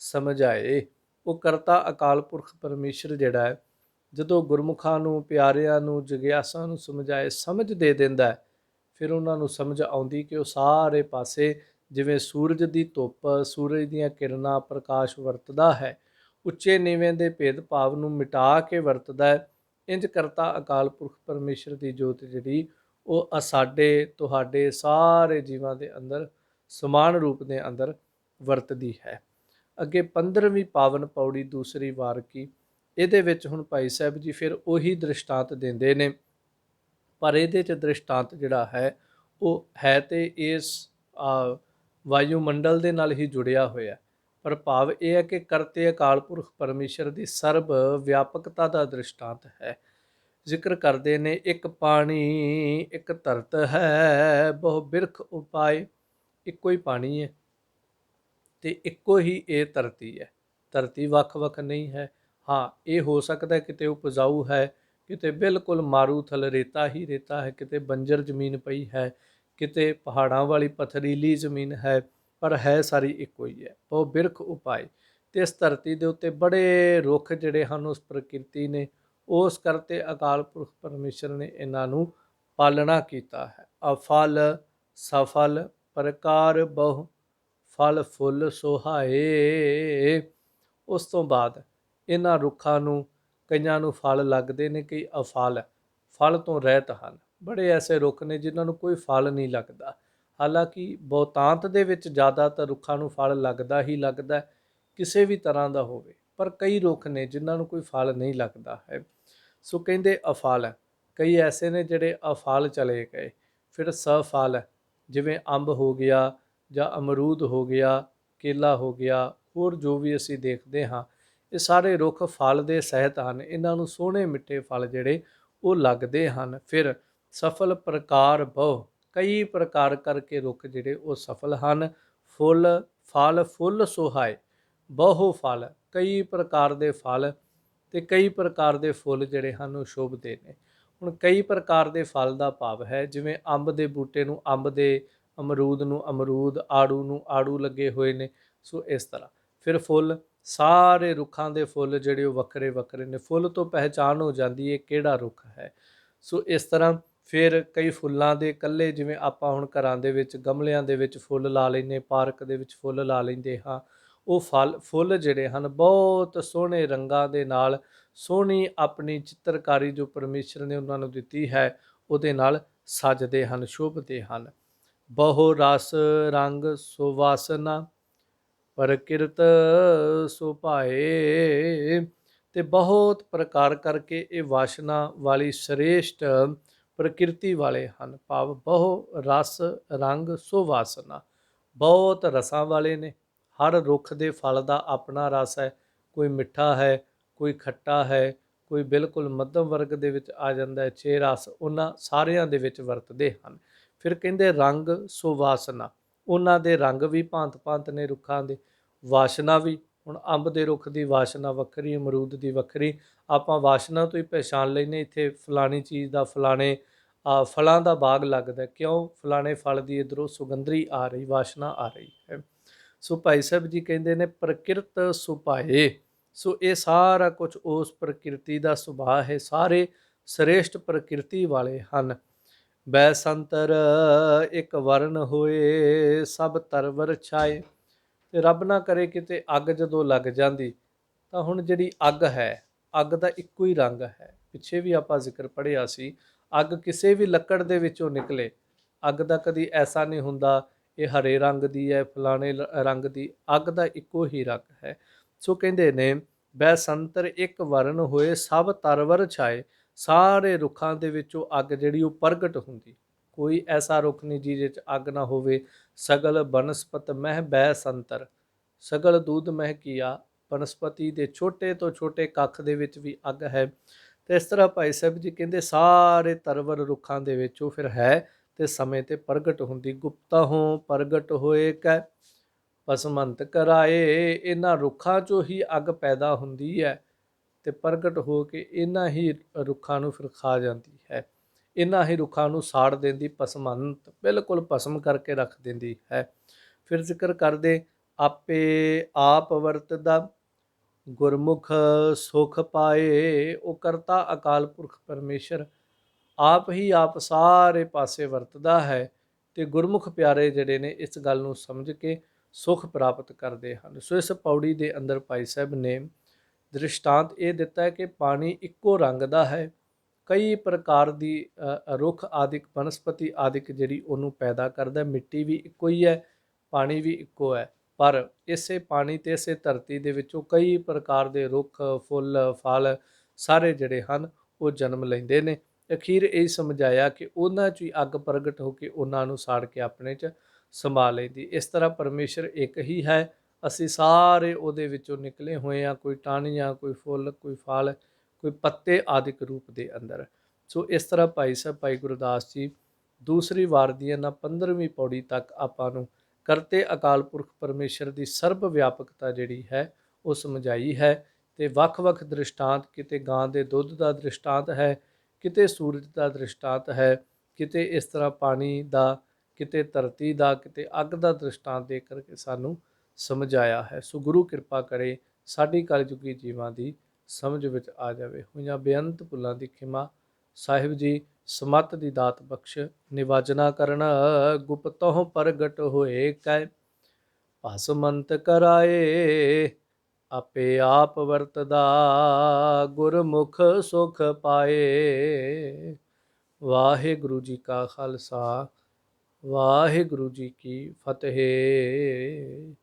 ਸਮਝਾਏ। ਉਹ ਕਰਤਾ ਅਕਾਲ ਪੁਰਖ ਪਰਮੇਸ਼ਰ ਜਿਹੜਾ ਹੈ, ਜਦੋਂ ਗੁਰਮੁਖਾਂ ਨੂੰ, ਪਿਆਰਿਆਂ ਨੂੰ, ਜਗਿਆਸਾ ਨੂੰ ਸਮਝਾਏ, ਸਮਝ ਦੇ ਦਿੰਦਾ ਹੈ, ਫਿਰ ਉਹਨਾਂ ਨੂੰ ਸਮਝ ਆਉਂਦੀ ਕਿ ਉਹ ਸਾਰੇ ਪਾਸੇ ਜਿਵੇਂ ਸੂਰਜ ਦੀ ਧੁੱਪ, ਸੂਰਜ ਦੀਆਂ ਕਿਰਨਾਂ, ਪ੍ਰਕਾਸ਼ ਵਰਤਦਾ ਹੈ, ਉੱਚੇ ਨੀਵੇਂ ਦੇ ਭੇਦ ਭਾਵ ਨੂੰ ਮਿਟਾ ਕੇ ਵਰਤਦਾ ਹੈ, ਇੰਜ ਕਰਤਾ ਅਕਾਲ ਪੁਰਖ ਪਰਮੇਸ਼ਰ ਦੀ ਜੋਤ ਜਿਹੜੀ ਉਹ ਸਾਡੇ ਤੁਹਾਡੇ ਸਾਰੇ ਜੀਵਾਂ ਦੇ ਅੰਦਰ ਸਮਾਨ ਰੂਪ ਦੇ ਅੰਦਰ ਵਰਤਦੀ ਹੈ। ਅੱਗੇ 15ਵੀਂ ਪਾਵਨ ਪੌੜੀ ਦੂਸਰੀ ਵਾਰ ਕੀ, ਇਹਦੇ ਵਿੱਚ ਹੁਣ ਭਾਈ ਸਾਹਿਬ ਜੀ ਫਿਰ ਉਹੀ ਦ੍ਰਿਸ਼ਟਾਂਤ ਦਿੰਦੇ ਨੇ, ਪਰ ਇਹਦੇ 'ਚ ਦ੍ਰਿਸ਼ਟਾਂਤ ਜਿਹੜਾ ਹੈ ਉਹ ਹੈ ਤੇ ਇਸ ਵਾਯੂਮੰਡਲ ਦੇ ਨਾਲ ਹੀ ਜੁੜਿਆ ਹੋਇਆ, ਪਰ ਭਾਵ ਇਹ ਹੈ ਕਿ ਕਰਤੇ ਅਕਾਲ ਪੁਰਖ ਪਰਮੇਸ਼ਰ ਦੀ ਸਰਬ ਵਿਆਪਕਤਾ ਦਾ ਦ੍ਰਿਸ਼ਟਾਂਤ ਹੈ। ਜ਼ਿਕਰ ਕਰਦੇ ਨੇ ਇੱਕ ਪਾਣੀ ਇੱਕ ਧਰਤ ਹੈ, ਬਹੁ ਬਿਰਖ ਉਪਾਏ। ਇੱਕੋ ਹੀ ਪਾਣੀ ਹੈ ਤੇ ਇੱਕੋ ਹੀ ਇਹ ਧਰਤੀ ਹੈ। ਧਰਤੀ ਵੱਖ-ਵੱਖ ਨਹੀਂ ਹੈ। ਹਾਂ, ਇਹ ਹੋ ਸਕਦਾ ਕਿਤੇ ਉਪਜਾਊ ਹੈ, ਕਿਤੇ ਬਿਲਕੁਲ ਮਾਰੂਥਲ ਰੇਤਾ ਹੀ ਰੇਤਾ ਹੈ, ਕਿਤੇ ਬੰਜਰ ਜ਼ਮੀਨ ਪਈ ਹੈ, ਕਿਤੇ ਪਹਾੜਾਂ ਵਾਲੀ ਪਥਰੀਲੀ ਜ਼ਮੀਨ ਹੈ, ਪਰ ਹੈ ਸਾਰੀ ਇੱਕੋ ਹੀ ਹੈ। ਬਹੁ ਬਿਰਖ ਉਪਾਏ। ਤੇ ਇਸ ਧਰਤੀ ਦੇ ਉੱਤੇ ਬੜੇ ਰੁੱਖ ਜਿਹੜੇ ਹਨ ਉਸ ਪ੍ਰਕਿਰਤੀ ਨੇ, ਉਸ ਕਰਤੇ ਅਕਾਲ ਪੁਰਖ ਪਰਮੇਸ਼ਰ ਨੇ ਇਹਨਾਂ ਨੂੰ ਪਾਲਣਾ ਕੀਤਾ ਹੈ। ਅਫਲ ਸਫਲ ਪ੍ਰਕਾਰ ਬਹੁ ਫਲ ਫੁੱਲ ਸੁਹਾਏ। ਉਸ ਤੋਂ ਬਾਅਦ ਇਹਨਾਂ ਰੁੱਖਾਂ ਨੂੰ ਕਈਆਂ ਨੂੰ ਫਲ ਲੱਗਦੇ ਨੇ, ਕਈ ਅਫਲ, ਫਲ ਤੋਂ ਰਹਿਤ ਹਨ। ਬੜੇ ਐਸੇ ਰੁੱਖ ਨੇ ਜਿਨ੍ਹਾਂ ਨੂੰ ਕੋਈ ਫਲ ਨਹੀਂ ਲੱਗਦਾ। ਹਾਲਾਂਕਿ ਬਹੁਤਾਂਤ ਦੇ ਵਿੱਚ ਜ਼ਿਆਦਾਤਰ ਰੁੱਖਾਂ ਨੂੰ ਫਲ ਲੱਗਦਾ ਹੀ ਲੱਗਦਾ, ਕਿਸੇ ਵੀ ਤਰ੍ਹਾਂ ਦਾ ਹੋਵੇ, ਪਰ ਕਈ ਰੁੱਖ ਨੇ ਜਿਨ੍ਹਾਂ ਨੂੰ ਕੋਈ ਫਲ ਨਹੀਂ ਲੱਗਦਾ ਹੈ। ਸੋ ਕਹਿੰਦੇ ਅਫਲ, ਕਈ ਐਸੇ ਨੇ ਜਿਹੜੇ ਅਫਲ ਚਲੇ ਗਏ। ਫਿਰ ਸਫਲ, ਜਿਵੇਂ ਅੰਬ ਹੋ ਗਿਆ ਜਾਂ ਅਮਰੂਦ ਹੋ ਗਿਆ, ਕੇਲਾ ਹੋ ਗਿਆ, ਹੋਰ ਜੋ ਵੀ ਅਸੀਂ ਦੇਖਦੇ ਹਾਂ, ਇਹ ਸਾਰੇ ਰੁੱਖ ਫਲ ਦੇ ਸਹਿਤ ਹਨ। ਇਹਨਾਂ ਨੂੰ ਸੋਹਣੇ ਮਿੱਠੇ ਫਲ ਜਿਹੜੇ ਉਹ ਲੱਗਦੇ ਹਨ। ਫਿਰ ਸਫਲ ਪ੍ਰਕਾਰ ਬਹੁ, ਕਈ ਪ੍ਰਕਾਰ ਕਰਕੇ ਰੁੱਖ ਜਿਹੜੇ ਉਹ ਸਫਲ ਹਨ। ਫੁੱਲ ਫਲ ਫੁੱਲ ਸੁਹਾਏ, ਬਹੁ ਫਲ, ਕਈ ਪ੍ਰਕਾਰ ਦੇ ਫਲ ਤੇ ਕਈ ਪ੍ਰਕਾਰ ਦੇ ਫੁੱਲ ਜਿਹੜੇ ਹਨ ਉਹ ਸ਼ੋਭਦੇ ਨੇ। ਹੁਣ ਕਈ ਪ੍ਰਕਾਰ ਦੇ ਫਲ ਦਾ ਭਾਵ ਹੈ ਜਿਵੇਂ ਅੰਬ ਦੇ ਬੂਟੇ ਨੂੰ ਅੰਬ ਦੇ, ਅਮਰੂਦ ਨੂੰ ਅਮਰੂਦ, ਆੜੂ ਨੂੰ ਆੜੂ ਲੱਗੇ ਹੋਏ ਨੇ, ਸੋ ਇਸ ਤਰ੍ਹਾਂ। ਫਿਰ ਫੁੱਲ, ਸਾਰੇ ਰੁੱਖਾਂ ਦੇ ਫੁੱਲ ਜਿਹੜੇ ਉਹ ਵੱਖਰੇ ਵੱਖਰੇ ਨੇ, ਫੁੱਲ ਤੋਂ ਪਹਿਚਾਣ ਹੋ ਜਾਂਦੀ ਹੈ ਕਿਹੜਾ ਰੁੱਖ ਹੈ। ਸੋ ਇਸ ਤਰ੍ਹਾਂ ਫਿਰ ਕਈ ਫੁੱਲਾਂ ਦੇ ਇਕੱਲੇ, ਜਿਵੇਂ ਆਪਾਂ ਹੁਣ ਘਰਾਂ ਦੇ ਵਿੱਚ ਗਮਲਿਆਂ ਦੇ ਵਿੱਚ ਫੁੱਲ ਲਾ ਲੈਂਦੇ, ਪਾਰਕ ਦੇ ਵਿੱਚ ਫੁੱਲ ਲਾ ਲੈਂਦੇ ਹਾਂ, ਉਹ ਫੁੱਲ ਜਿਹੜੇ ਹਨ ਬਹੁਤ ਸੋਹਣੇ ਰੰਗਾਂ ਦੇ ਨਾਲ, ਸੋਹਣੀ ਆਪਣੀ ਚਿੱਤਰਕਾਰੀ ਜੋ ਪਰਮੇਸ਼ਰ ਨੇ ਉਹਨਾਂ ਨੂੰ ਦਿੱਤੀ ਹੈ ਉਹਦੇ ਨਾਲ ਸਜਦੇ ਹਨ, ਸ਼ੋਭਦੇ ਹਨ। ਬਹੁ ਰਸ ਰੰਗ ਸੁਵਾਸਨਾ ਪ੍ਰਕਿਰਤ ਸੁਭਾਏ। ਤੇ ਬਹੁਤ ਪ੍ਰਕਾਰ ਕਰਕੇ ਇਹ ਵਾਸ਼ਨਾ ਵਾਲੀ ਸ੍ਰੇਸ਼ਟ ਪ੍ਰਕਿਰਤੀ ਵਾਲੇ ਹਨ, ਭਾਵ ਬਹੁ ਰਸ ਰੰਗ ਸੁਵਾਸਨਾ, ਬਹੁਤ ਰਸਾਂ ਵਾਲੇ ਨੇ। ਹਰ ਰੁੱਖ ਦੇ ਫਲ ਦਾ ਆਪਣਾ ਰਸ ਹੈ, ਕੋਈ ਮਿੱਠਾ ਹੈ, ਕੋਈ ਖੱਟਾ ਹੈ, ਕੋਈ ਬਿਲਕੁਲ ਮੱਧਮ ਵਰਗ ਦੇ ਵਿੱਚ ਆ ਜਾਂਦਾ ਹੈ। 6 ਰਸ ਉਹਨਾਂ ਸਾਰਿਆਂ ਦੇ ਵਿੱਚ ਵਰਤਦੇ ਹਨ। ਫਿਰ ਕਹਿੰਦੇ ਰੰਗ ਸੋ ਵਾਸਨਾ, ਉਹਨਾਂ ਦੇ ਰੰਗ ਵੀ ਭਾਂਤ ਭਾਂਤ ਨੇ ਰੁੱਖਾਂ ਦੇ, ਵਾਸ਼ਨਾ ਵੀ। ਹੁਣ ਅੰਬ ਦੇ ਰੁੱਖ ਦੀ ਵਾਸ਼ਨਾ ਵੱਖਰੀ, ਅਮਰੂਦ ਦੀ ਵੱਖਰੀ। ਆਪਾਂ ਵਾਸ਼ਨਾ ਤੋਂ ਹੀ ਪਹਿਚਾਣ ਲੈਂਦੇ ਇੱਥੇ ਫਲਾਣੀ ਚੀਜ਼ ਦਾ, ਫਲਾਣੇ ਫਲਾਂ ਦਾ ਬਾਗ ਲੱਗਦਾ, ਕਿਉਂ? ਫਲਾਣੇ ਫਲ ਦੀ ਇੱਧਰੋਂ ਸੁਗੰਧਰੀ ਆ ਰਹੀ, ਵਾਸ਼ਨਾ ਆ ਰਹੀ ਹੈ। ਸੋ ਭਾਈ ਸਾਹਿਬ ਜੀ ਕਹਿੰਦੇ ਨੇ ਪ੍ਰਕਿਰਤ ਸੁਭਾਏ। ਸੋ ਇਹ ਸਾਰਾ ਕੁਝ ਉਸ ਪ੍ਰਕਿਰਤੀ ਦਾ ਸੁਭਾਅ ਹੈ, ਸਾਰੇ ਸ੍ਰੇਸ਼ਟ ਪ੍ਰਕਿਰਤੀ ਵਾਲੇ ਹਨ। ਬੈ ਸੰਤਰ ਇੱਕ ਵਰਨ ਹੋਏ, ਸਭ ਤਰਵਰ ਛਾਏ। ਤੇ ਰੱਬ ਨਾ ਕਰੇ ਕਿਤੇ ਅੱਗ ਜਦੋਂ ਲੱਗ ਜਾਂਦੀ ਤਾਂ ਹੁਣ ਜਿਹੜੀ ਅੱਗ ਹੈ, ਅੱਗ ਦਾ ਇੱਕੋ ਹੀ ਰੰਗ ਹੈ। ਪਿੱਛੇ ਵੀ ਆਪਾਂ ਜ਼ਿਕਰ ਪੜ੍ਹਿਆ ਸੀ, ਅੱਗ ਕਿਸੇ ਵੀ ਲੱਕੜ ਦੇ ਵਿੱਚੋਂ ਨਿਕਲੇ, ਅੱਗ ਦਾ ਕਦੀ ਐਸਾ ਨਹੀਂ ਹੁੰਦਾ ਇਹ ਹਰੇ ਰੰਗ ਦੀ ਹੈ, ਫਲਾਣੇ ਰੰਗ ਦੀ। ਅੱਗ ਦਾ ਇੱਕੋ ਹੀ ਰੰਗ ਹੈ। ਸੋ ਕਹਿੰਦੇ ਨੇ ਬੈ ਸੰਤਰ ਇੱਕ ਵਰਨ ਹੋਏ, ਸਭ ਤਰਵਰ ਛਾਏ। ਸਾਰੇ ਰੁੱਖਾਂ ਦੇ ਵਿੱਚੋਂ ਅੱਗ ਜਿਹੜੀ ਉਹ ਪ੍ਰਗਟ ਹੁੰਦੀ, ਕੋਈ ਐਸਾ ਰੁੱਖ ਨਹੀਂ ਜਿਹਦੇ 'ਚ ਅੱਗ ਨਾ ਹੋਵੇ। ਸਗਲ ਬਨਸਪਤ ਮਹਿ ਬੈ ਸੰਤਰ, ਸਗਲ ਦੂਧ ਮਹਿ ਕੀਆ। ਬਨਸਪਤੀ ਦੇ ਛੋਟੇ ਤੋਂ ਛੋਟੇ ਕੱਖ ਦੇ ਵਿੱਚ ਵੀ ਅੱਗ ਹੈ। ਤੇ ਇਸ ਤਰ੍ਹਾਂ ਭਾਈ ਸਾਹਿਬ ਜੀ ਕਹਿੰਦੇ ਸਾਰੇ ਤਰਵਰ ਰੁੱਖਾਂ ਦੇ ਵਿੱਚ ਉਹ ਫਿਰ ਹੈ ਤੇ ਸਮੇਂ ਤੇ ਪ੍ਰਗਟ ਹੁੰਦੀ। ਗੁਪਤਾ ਹੋਂ ਪ੍ਰਗਟ ਹੋਏ ਕੈ ਭਸਮੰਤ ਕਰਾਏ। ਇਹਨਾਂ ਰੁੱਖਾਂ 'ਚੋਂ ਹੀ ਅੱਗ ਪੈਦਾ ਹੁੰਦੀ ਹੈ ਤੇ ਪ੍ਰਗਟ ਹੋ ਕੇ ਇਹਨਾਂ ਹੀ ਰੁੱਖਾਂ ਨੂੰ ਫਿਰ ਖਾ ਜਾਂਦੀ ਹੈ, ਇਹਨਾਂ ਹੀ ਰੁੱਖਾਂ ਨੂੰ ਸਾੜ ਦਿੰਦੀ, ਭਸਮੰਤ ਬਿਲਕੁਲ ਭਸਮ ਕਰਕੇ ਰੱਖ ਦਿੰਦੀ ਹੈ। ਫਿਰ ਜ਼ਿਕਰ ਕਰਦੇ ਆਪੇ ਆਪ ਵਰਤਦਾ, ਗੁਰਮੁਖ ਸੁਖ ਪਾਏ। ਉਹ ਕਰਤਾ ਅਕਾਲ ਪੁਰਖ ਪਰਮੇਸ਼ਰ ਆਪ ਹੀ ਆਪ ਸਾਰੇ ਪਾਸੇ ਵਰਤਦਾ ਹੈ ਤੇ ਗੁਰਮੁਖ ਪਿਆਰੇ ਜਿਹੜੇ ਨੇ ਇਸ ਗੱਲ ਨੂੰ ਸਮਝ ਕੇ ਸੁਖ ਪ੍ਰਾਪਤ ਕਰਦੇ ਹਨ। ਸੋ ਇਸ ਪੌੜੀ ਦੇ ਅੰਦਰ ਭਾਈ ਸਾਹਿਬ ਨੇ ਦ੍ਰਿਸ਼ਟਾਂਤ ਇਹ ਦਿੱਤਾ ਹੈ ਕਿ ਪਾਣੀ ਇੱਕੋ ਰੰਗ ਦਾ ਹੈ, ਕਈ ਪ੍ਰਕਾਰ ਦੀ ਰੁੱਖ ਆਦਿਕ ਬਨਸਪਤੀ ਆਦਿਕ ਜਿਹੜੀ ਉਹਨੂੰ ਪੈਦਾ ਕਰਦਾ। ਮਿੱਟੀ ਵੀ ਇੱਕੋ ਹੀ ਹੈ, ਪਾਣੀ ਵੀ ਇੱਕੋ ਹੈ, ਪਰ ਇਸੇ ਪਾਣੀ ਤੇ ਇਸੇ ਧਰਤੀ ਦੇ ਵਿੱਚੋਂ ਕਈ ਪ੍ਰਕਾਰ ਦੇ ਰੁੱਖ, ਫੁੱਲ, ਫਲ ਸਾਰੇ ਜਿਹੜੇ ਹਨ ਉਹ ਜਨਮ ਲੈਂਦੇ ਨੇ। ਅਖੀਰ ਇਹ ਸਮਝਾਇਆ ਕਿ ਉਹਨਾਂ 'ਚ ਹੀ ਅੱਗ ਪ੍ਰਗਟ ਹੋ ਕੇ ਉਹਨਾਂ ਨੂੰ ਸਾੜ ਕੇ ਆਪਣੇ 'ਚ ਸਮਾ ਲੈਂਦੀ। ਇਸ ਤਰ੍ਹਾਂ ਪਰਮੇਸ਼ਰ ਇੱਕ ਹੀ ਹੈ, ਅਸੀਂ ਸਾਰੇ ਉਹਦੇ ਵਿੱਚੋਂ ਨਿਕਲੇ ਹੋਏ ਹਾਂ, ਕੋਈ ਟਾਹਣੀਆਂ, ਕੋਈ ਫੁੱਲ, ਕੋਈ ਫਲ, ਕੋਈ ਪੱਤੇ ਆਦਿਕ ਰੂਪ ਦੇ ਅੰਦਰ। ਸੋ ਇਸ ਤਰ੍ਹਾਂ ਭਾਈ ਸਾਹਿਬ ਭਾਈ ਗੁਰਦਾਸ ਜੀ ਦੂਸਰੀ ਵਾਰ ਦੀ ਇਹਨਾਂ 15ਵੀਂ ਪੌੜੀ ਤੱਕ ਆਪਾਂ ਨੂੰ ਕਰਤੇ ਅਕਾਲ ਪੁਰਖ ਪਰਮੇਸ਼ਰ ਦੀ ਸਰਬ ਵਿਆਪਕਤਾ ਜਿਹੜੀ ਹੈ ਉਹ ਸਮਝਾਈ ਹੈ। ਤੇ ਵੱਖ-ਵੱਖ ਦ੍ਰਿਸ਼ਟਾਂਤ, ਕਿਤੇ ਗਾਂ ਦੇ ਦੁੱਧ ਦਾ ਦ੍ਰਿਸ਼ਟਾਂਤ ਹੈ, ਕਿਤੇ ਸੂਰਜ ਦਾ ਦ੍ਰਿਸ਼ਟਾਂਤ ਹੈ, ਕਿਤੇ ਇਸ ਤਰ੍ਹਾਂ ਪਾਣੀ ਦਾ, ਕਿਤੇ ਧਰਤੀ ਦਾ, ਕਿਤੇ ਅੱਗ ਦਾ ਦ੍ਰਿਸ਼ਟਾਂਤ ਦੇ ਕਰਕੇ ਸਾਨੂੰ ਸਮਝਾਇਆ ਹੈ। ਸੋ ਗੁਰੂ ਕਿਰਪਾ ਕਰੇ ਸਾਡੀ ਕਲਯੁਗੀ ਜੀਵਾਂ ਦੀ ਸਮਝ ਵਿੱਚ ਆ ਜਾਵੇ। ਹੋਈਆਂ ਬੇਅੰਤ ਭੁੱਲਾਂ ਦੀ ਖਿਮਾ। ਸਾਹਿਬ ਜੀ ਸਮੱਤ ਦੀ ਦਾਤ ਬਖਸ਼। ਨਿਵਾਜਨਾ ਕਰਨ ਗੁਪਤਹੁ ਪ੍ਰਗਟ ਹੋਏ ਕੈ ਭਸਮੰਤ ਕਰਾਏ। ਆਪੇ ਆਪ ਵਰਤਦਾ ਗੁਰਮੁਖ ਸੁਖ ਪਾਏ। ਵਾਹਿਗੁਰੂ ਜੀ ਕਾ ਖਾਲਸਾ, ਵਾਹਿਗੁਰੂ ਜੀ ਕੀ ਫਤਿਹ।